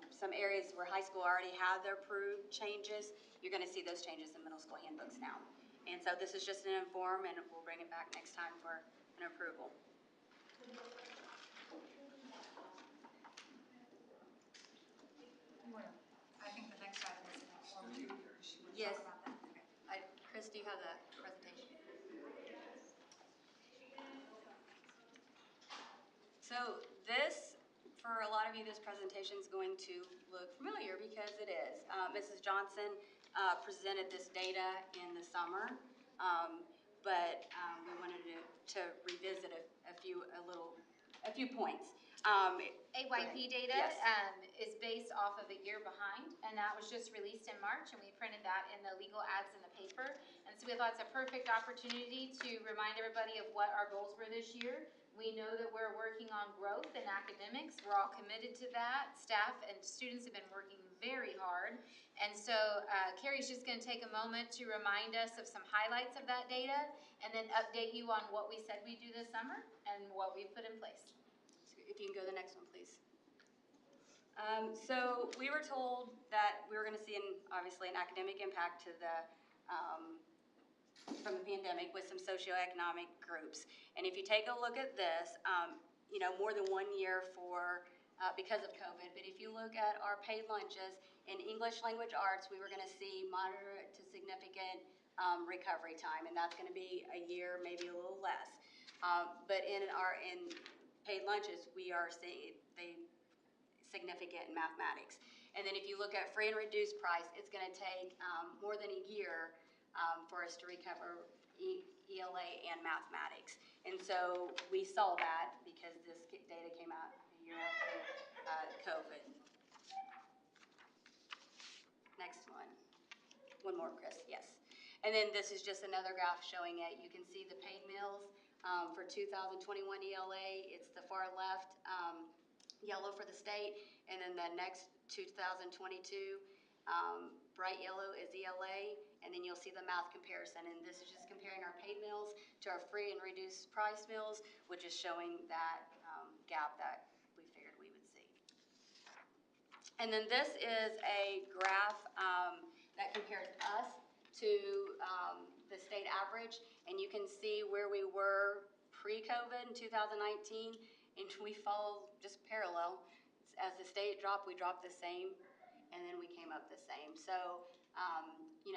some areas where high school already had their approved changes. You're gonna see those changes in middle school handbooks now. And so this is just an inform, and we'll bring it back next time for an approval. I think the next item is an inform too. She wants to Yes. talk about that. Okay. Chris, do you have the presentation? So this, for a lot of you, this presentation is going to look familiar because it is. Mrs. Johnson presented this data in the summer, but we wanted to revisit a few points. AYP data Yes. is based off of a year behind, and that was just released in March, and we printed that in the legal ads in the paper. And so we thought it's a perfect opportunity to remind everybody of what our goals were this year. We know that we're working on growth in academics. We're all committed to that. Staff and students have been working very hard. And so Carrie's just going to take a moment to remind us of some highlights of that data, and then update you on what we said we'd do this summer and what we've put in place. If you can go to the next one, please. So we were told that we were going to see, obviously, an academic impact to from the pandemic with some socioeconomic groups. And if you take a look at this, more than 1 year because of COVID. But if you look at our paid lunches in English language arts, we were going to see moderate to significant recovery time, and that's going to be a year, maybe a little less. But in paid lunches, we are seeing significant in mathematics. And then if you look at free and reduced price, it's going to take more than a year for us to recover ELA and mathematics. And so we saw that because this data came out a year after COVID. Next one. One more, Chris, yes. And then this is just another graph showing it. You can see the paid meals for 2021 ELA. It's the far left yellow for the state, and then the next 2022 bright yellow is ELA, and then you'll see the math comparison. And this is just comparing our paid meals to our free and reduced price meals, which is showing that gap that we figured we would see. And then this is a graph that compares us to the state average, and you can see where we were pre-COVID in 2019, and we fall just parallel. As the state dropped, we dropped the same, and then we came up the same. So,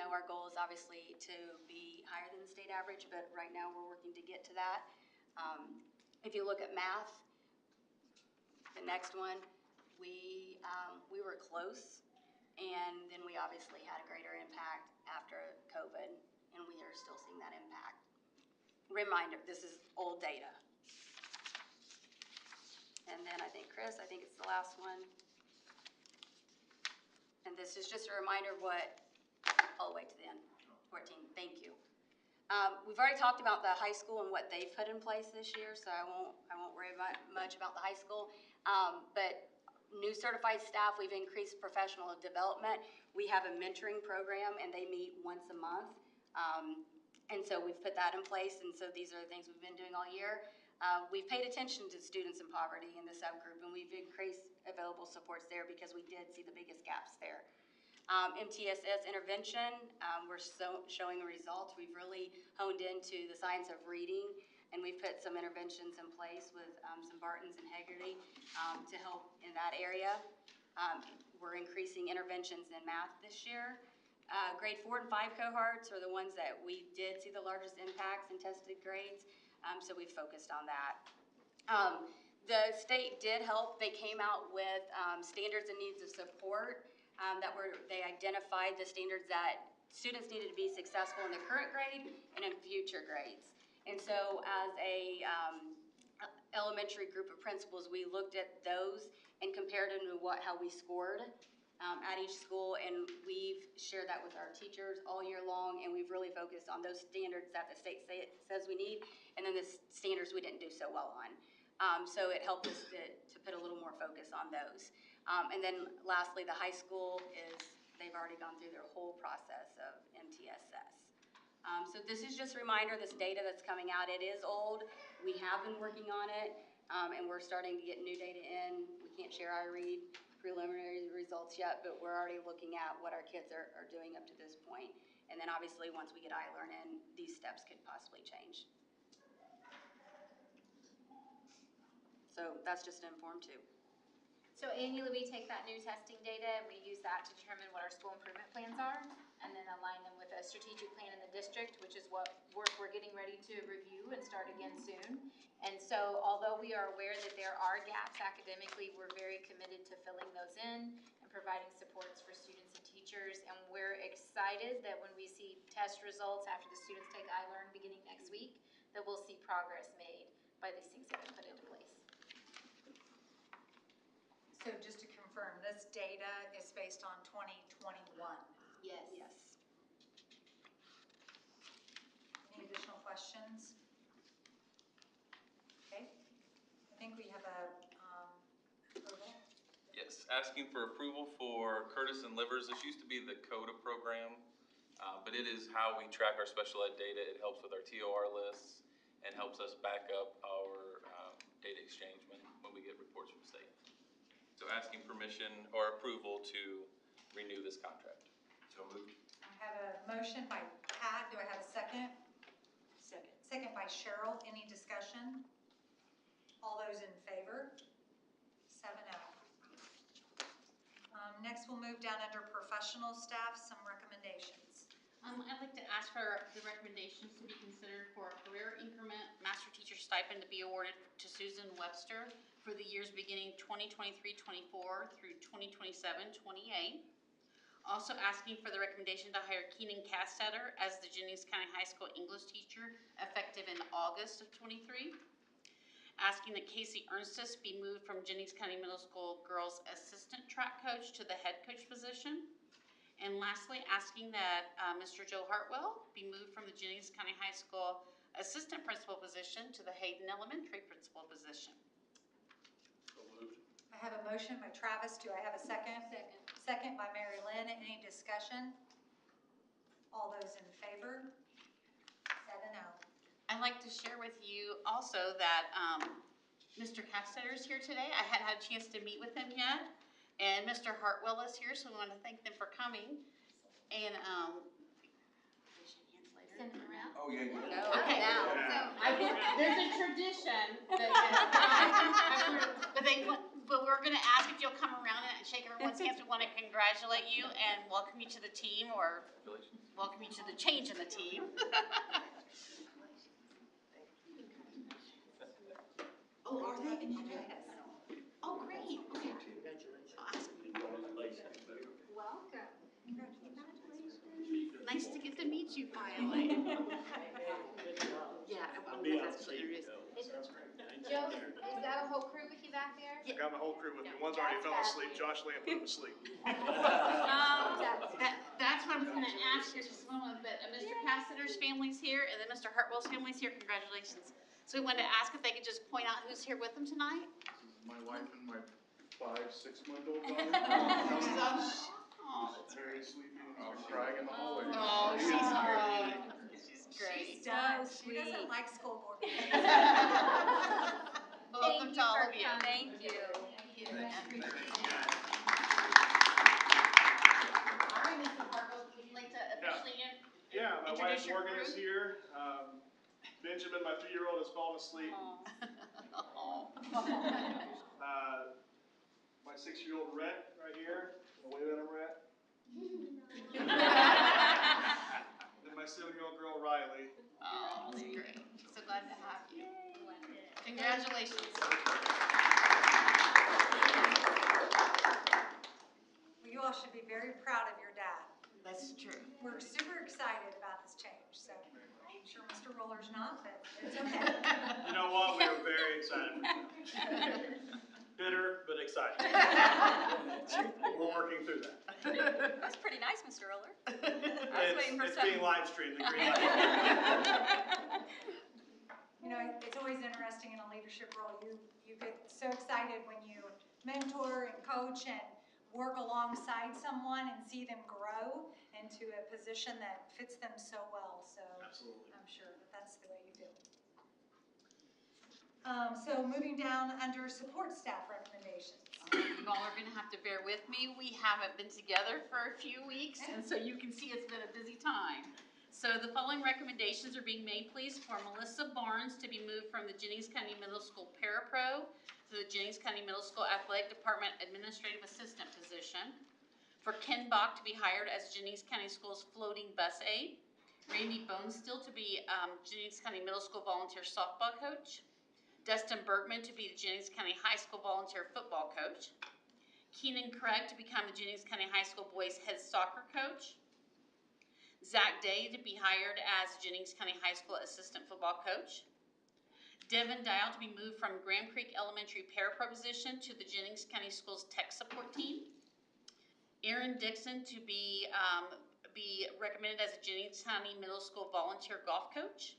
our goal is obviously to be higher than the state average, but right now we're working to get to that. If you look at math, the next one, we were close, and then we obviously had a greater impact after COVID, and we are still seeing that impact. Reminder, this is old data. And then I think, Chris, it's the last one. And this is just a reminder of all the way to the end, 14, thank you. We've already talked about the high school and what they've put in place this year, so I won't worry much about the high school. But new certified staff, we've increased professional development. We have a mentoring program, and they meet once a month. And so we've put that in place, and so these are the things we've been doing all year. We've paid attention to students in poverty in the subgroup, and we've increased available supports there because we did see the biggest gaps there. MTSS intervention, we're showing results. We've really honed into the science of reading, and we've put some interventions in place with some Bartons and Hegarty to help in that area. We're increasing interventions in math this year. Grade 4 and 5 cohorts are the ones that we did see the largest impacts in tested grades, so we've focused on that. The state did help. They came out with standards and needs of support they identified the standards that students needed to be successful in the current grade and in future grades. And so as a elementary group of principals, we looked at those and compared them to how we scored at each school, and we've shared that with our teachers all year long, and we've really focused on those standards that the state says we need, and then the standards we didn't do so well on. So it helped us to put a little more focus on those. And then lastly, the high school they've already gone through their whole process of MTSS. So this is just a reminder, this data that's coming out, it is old. We have been working on it, and we're starting to get new data in. We can't share our preliminary results yet, but we're already looking at what our kids are doing up to this point. And then obviously, once we get iLearn in, these steps could possibly change. So that's just to inform too. So annually, we take that new testing data and we use that to determine what our school improvement plans are and then align them with a strategic plan in the district, which is what work we're getting ready to review and start again soon. And so although we are aware that there are gaps academically, we're very committed to filling those in and providing supports for students and teachers. And we're excited that when we see test results after the students take iLearn beginning next week, that we'll see progress made by these things that have been put into place. So just to confirm, this data is based on 2021? Yes. Yes. Any additional questions? Okay. I think we have a approval. Yes, asking for approval for Curtis and Livers. This used to be the CODA program, but it is how we track our special ed data. It helps with our TOR lists and helps us back up our data exchange when we get reports from state. So asking permission or approval to renew this contract. So moved. I have a motion by Pat. Do I have a second? Second. Second by Cheryl. Any discussion? All those in favor? 7-0. Next, we'll move down under professional staff, some recommendations. I'd like to ask for the recommendations to be considered for a career increment master teacher stipend to be awarded to Susan Webster for the years beginning 2023-24 through 2027-28. Also asking for the recommendation to hire Keenan Castetter as the Jennings County High School English teacher effective in August of 23. Asking that Casey Ernstus be moved from Jennings County Middle School girls assistant track coach to the head coach position. And lastly, asking that Mr. Joe Hartwell be moved from the Jennings County High School assistant principal position to the Hayden Elementary principal position. So moved. I have a motion by Travis. Do I have a second? Second. Second by Mary Lynn. Any discussion? All those in favor? 7-0. I'd like to share with you also that Mr. Castetter is here today. I hadn't had a chance to meet with him yet. And Mr. Hartwell is here, so we want to thank them for coming. And Send them around. Oh, yeah. okay. Now. There's a tradition that but we're going to ask if you'll come around and shake everyone's hands. We want to congratulate you and welcome you to the team, or welcome you to the change in the team. Oh, are they? Yes. Oh, great. Okay. Welcome. Nice to get to meet you finally. Yeah, I'm going to ask you to introduce. Joe, is that a whole crew with you back there? I got my whole crew with me. One's already fell asleep. Josh Lamb put him to sleep. That's what I'm going to ask you just a moment, but Mr. Cassetter's family's here, and then Mr. Hartwell's family's here. Congratulations. So we wanted to ask if they could just point out who's here with them tonight. This is my wife and my 5-6-month-old daughter. Oh, that's Very sleepy and started crying in the hallway. Oh, she's great. She's great. She's done. She doesn't like school board meetings. Welcome to all of you. Thank you. All right, Mr. Parkos, would you like to officially Yeah, my wife introduce your Morgan is group? here. Benjamin, my 3-year-old, has fallen asleep. My 6-year-old Rhett right here. Wave at him, Rhett. And my 7-year-old girl Riley. Oh, that's great. So glad to have you. Congratulations. Well, you all should be very proud of your dad. That's true. We're super excited about this change, so I'm sure Mr. Roller's not, but it's okay. You know what? We were very excited for you. Bitter, but excited. We're working through that. That's pretty nice, Mr. Roller. It's being live streamed, the green light. You know, it's always interesting in a leadership role. You get so excited when you mentor and coach and work alongside someone and see them grow into a position that fits them so well. So Absolutely. I'm sure that's the way you feel. So moving down under support staff recommendations. You all are gonna have to bear with me. We haven't been together for a few weeks, and so you can see it's been a busy time. So the following recommendations are being made, please, for Melissa Barnes to be moved from the Jennings County Middle School Parapro to the Jennings County Middle School Athletic Department Administrative Assistant position. For Ken Bach to be hired as Jennings County Schools floating bus aide. Randy Bonestill to be Jennings County Middle School volunteer softball coach. Dustin Bergman to be the Jennings County High School volunteer football coach. Keenan Craig to become the Jennings County High School boys head soccer coach. Zach Day to be hired as Jennings County High School assistant football coach. Devin Dial to be moved from Graham Creek Elementary parapro position to the Jennings County Schools tech support team. Aaron Dixon to be recommended as a Jennings County Middle School volunteer golf coach.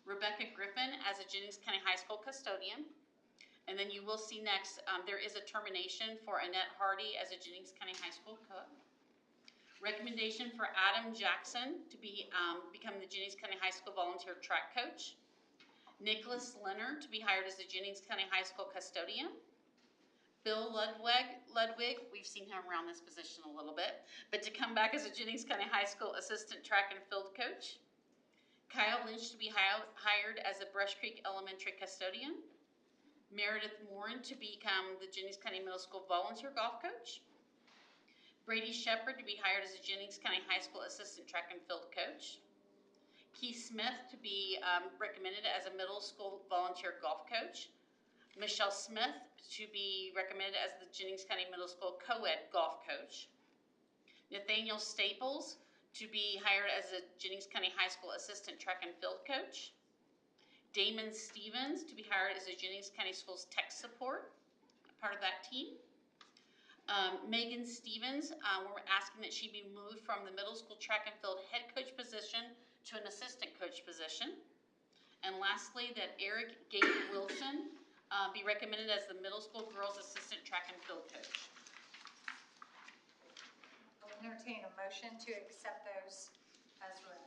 Rebecca Griffin as a Jennings County High School custodian. And then you will see next, there is a termination for Annette Hardy as a Jennings County High School cook. Recommendation for Adam Jackson to become the Jennings County High School volunteer track coach. Nicholas Leonard to be hired as the Jennings County High School custodian. Bill Ludwig, we've seen him around this position a little bit, but to come back as a Jennings County High School assistant track and field coach. Kyle Lynch to be hired as a Brush Creek Elementary custodian. Meredith Morin to become the Jennings County Middle School volunteer golf coach. Brady Shepard to be hired as a Jennings County High School assistant track and field coach. Keith Smith to be recommended as a middle school volunteer golf coach. Michelle Smith to be recommended as the Jennings County Middle School co-ed golf coach. Nathaniel Staples to be hired as a Jennings County High School assistant track and field coach. Damon Stevens to be hired as a Jennings County Schools tech support, part of that team. Megan Stevens, we're asking that she be moved from the middle school track and field head coach position to an assistant coach position. And lastly, that Eric Gabe Wilson be recommended as the middle school girls assistant track and field coach. I'll entertain a motion to accept those as read.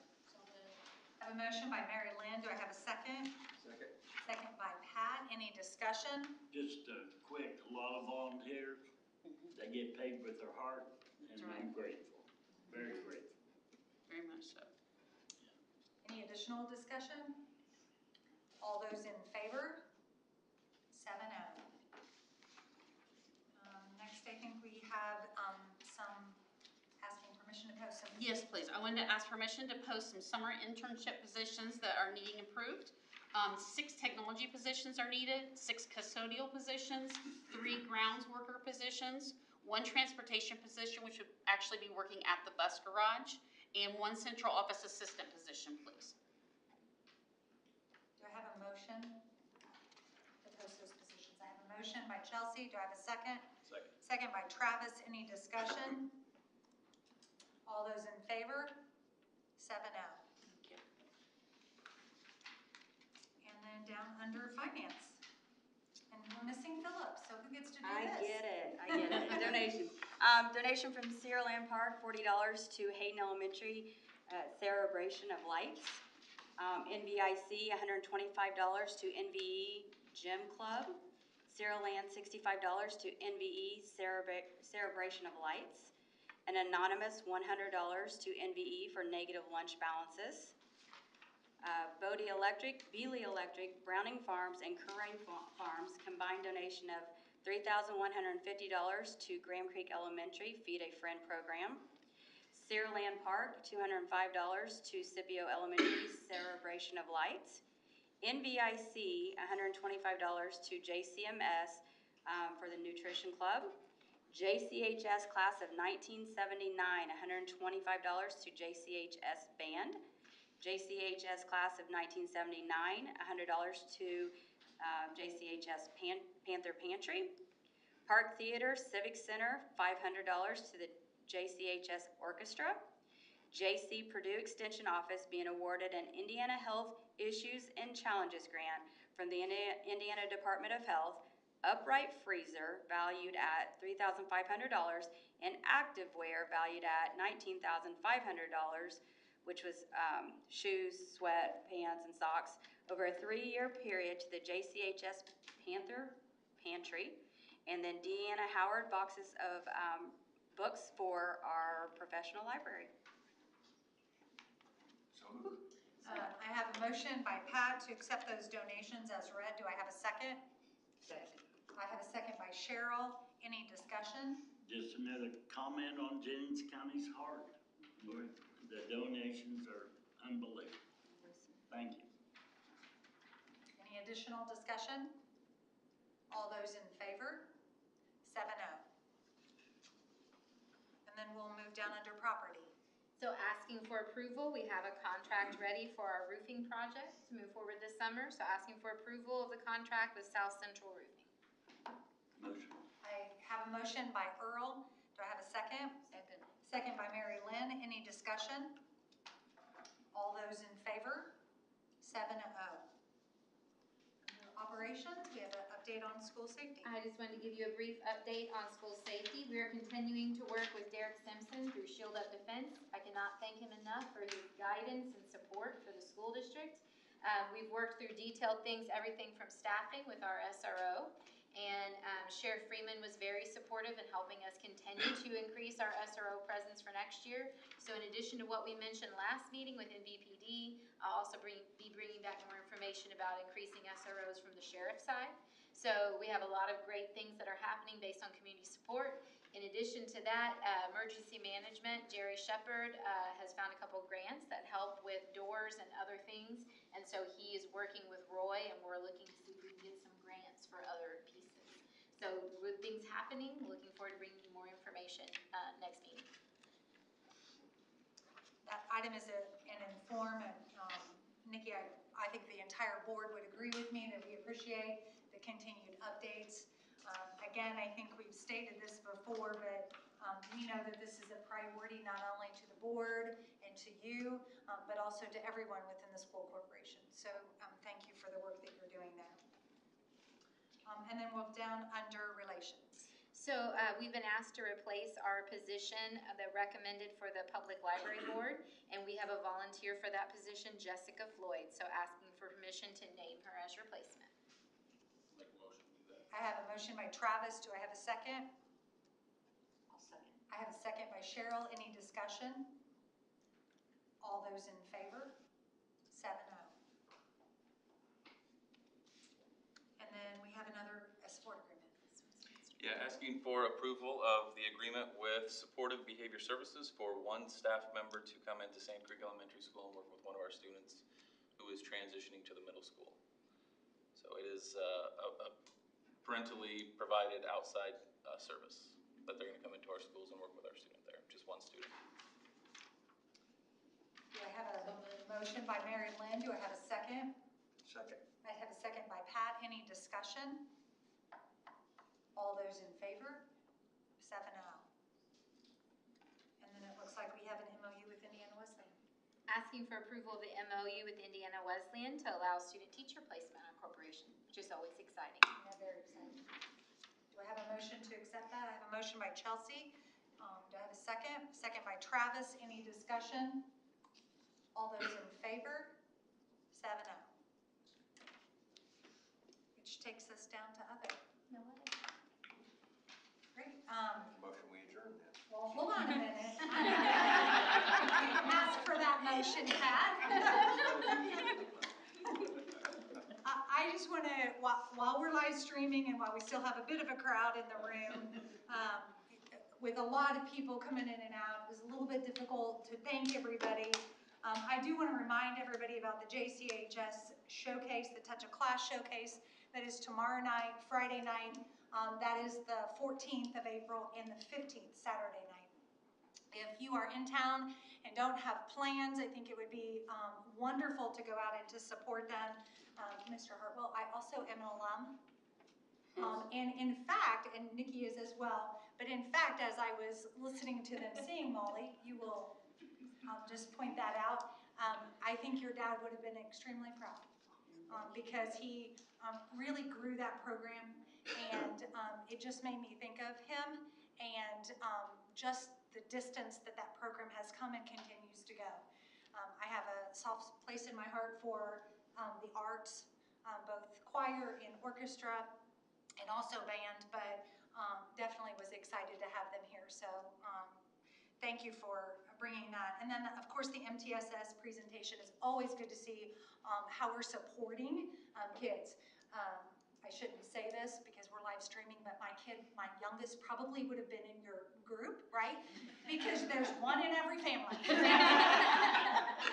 I have a motion by Mary Lynn. Do I have a second? Second. Second by Pat. Any discussion? Just a quick, a lot of volunteers, they get paid with their heart, and I'm grateful, very grateful. Very much so. Any additional discussion? All those in favor? 7-0. Next, I think we have some asking permission to post some. Yes, please. I wanted to ask permission to post some summer internship positions that are needing approved. 6 technology positions are needed, 6 custodial positions, 3 grounds worker positions, 1 transportation position, which would actually be working at the bus garage, and 1 central office assistant position, please. Do I have a motion to post those positions? I have a motion by Chelsea. Do I have a second? Second. Second by Travis. Any discussion? All those in favor? 7-0. Thank you. And then down under finance. And we're missing Philip. up, so who gets to do I this? get it. Donations. Donation from Sierra Land Park, $40 to Hayden Elementary, Celebration of Lights. NVIC, $125 to NVE Gym Club. Sierra Land, $65 to NVE Celebration of Lights. An anonymous, $100 to NVE for negative lunch balances. Bodie Electric, Beeley Electric, Browning Farms, and Currain Farms combined donation of $3,150 to Graham Creek Elementary Feed a Friend program. Sierra Land Park, $205 to Scipio Elementary Celebration of Lights. NVIC, $125 to JCMS for the Nutrition Club. JCHS class of 1979, $125 to JCHS Band. JCHS class of 1979, $100 to JCHS Panther Pantry. Park Theater Civic Center, $500 to the JCHS Orchestra. JC Purdue Extension Office being awarded an Indiana Health Issues and Challenges grant from the Indiana Department of Health. Upright freezer valued at $3,500 and activewear valued at $19,500, which was shoes, sweat, pants, and socks over a 3-year period to the JCHS Panther Pantry. And then Deanna Howard boxes of books for our professional library. I have a motion by Pat to accept those donations as read. Do I have a second? Second. I have a second by Cheryl. Any discussion? Just another comment on Jennings County's heart. The donations are unbelievable. Thank you. Any additional discussion? All those in favor? 7-0. And then we'll move down under property. So asking for approval, we have a contract ready for our roofing project to move forward this summer. So asking for approval of the contract with South Central Roofing. Motion. I have a motion by Earl. Do I have a second? Second. Second by Mary Lynn. Any discussion? All those in favor? 7-0. Under operations, we have an update on school safety. I just wanted to give you a brief update on school safety. We are continuing to work with Derek Simpson through Shield Up Defense. I cannot thank him enough for his guidance and support for the school district. We've worked through detailed things, everything from staffing with our SRO. And Sheriff Freeman was very supportive in helping us continue to increase our SRO presence for next year. So in addition to what we mentioned last meeting with NVPD, I'll also be bringing back more information about increasing SROs from the sheriff's side. So we have a lot of great things that are happening based on community support. In addition to that, emergency management, Jerry Shepard has found a couple grants that help with doors and other things. And so he is working with Roy, and we're looking to see if we can get some grants for other pieces. So with things happening, looking forward to bringing you more information next meeting. That item is an inform, and Nikki, I think the entire board would agree with me that we appreciate the continued updates. Again, I think we've stated this before, but we know that this is a priority not only to the board and to you, but also to everyone within the school corporation. So thank you for the work that you're doing there. And then we'll down under relations. So we've been asked to replace our position that recommended for the Public Library Board, and we have a volunteer for that position, Jessica Floyd. So asking for permission to name her as replacement. Make a motion to do that. I have a motion by Travis. Do I have a second? I'll second. I have a second by Cheryl. Any discussion? All those in favor? 7-0. And then we have another support agreement. Yeah, asking for approval of the agreement with Supportive Behavior Services for one staff member to come into Sand Creek Elementary School and work with one of our students who is transitioning to the middle school. So it is a parentally provided outside service that they're going to come into our schools and work with our student there, just one student. Do I have a motion by Mary Lynn? Do I have a second? Second. I have a second by Pat. Any discussion? All those in favor? 7-0. And then it looks like we have an MOU with Indiana Wesleyan. Asking for approval of the MOU with Indiana Wesleyan to allow student teacher placement on corporation, which is always exciting. Yeah, very exciting. accept that. I have a motion by Chelsea. Do I have a second? Second by Travis. Any discussion? All those in favor? 7-0. Which takes us down to other. No other. Great. Motion we adjourn then. Well, hold on a minute. Ask for that motion, Pat. I just want to, while we're live streaming and while we still have a bit of a crowd in the room, with a lot of people coming in and out, it was a little bit difficult to thank everybody. I do want to remind everybody about the JCHS showcase, the Touch of Class showcase, that is tomorrow night, Friday night. That is the 14th of April and the 15th, Saturday night. If you are in town and don't have plans, I think it would be wonderful to go out and to support them. Mr. Hartwell, I also am an alum. And in fact, and Nikki is as well, but in fact, as I was listening to them sing, Molly, you will just point that out. I think your dad would have been extremely proud because he really grew that program, and it just made me think of him and just the distance that that program has come and continues to go. I have a soft place in my heart for the arts, both choir and orchestra, and also band, but definitely was excited to have them here. So thank you for bringing that. And then, of course, the MTSS presentation is always good to see how we're supporting kids. I shouldn't say this because we're live streaming, but my youngest probably would have been in your group, right? Because there's one in every family.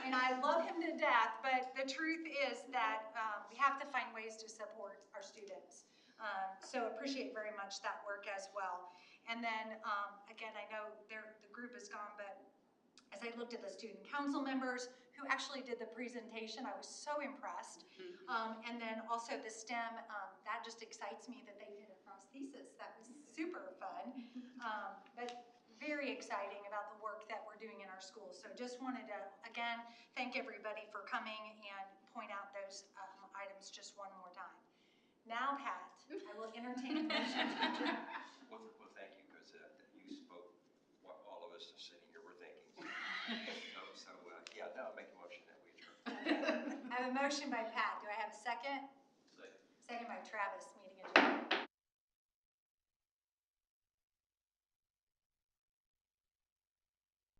And I love him to death, but the truth is that we have to find ways to support our students. So appreciate very much that work as well. And then, again, I know the group is gone, but as I looked at the student council members who actually did the presentation, I was so impressed. And then also the STEM, that just excites me that they did a prosthesis. That was super fun. But very exciting about the work that we're doing in our schools. So just wanted to, again, thank everybody for coming and point out those items just one more time. Now, Pat, I will entertain a motion to adjourn. Well, thank you, because you spoke what all of us are sitting here were thinking. Yeah, now I'll make a motion that we adjourn. I have a motion by Pat. Do I have a second? Second. Second by Travis.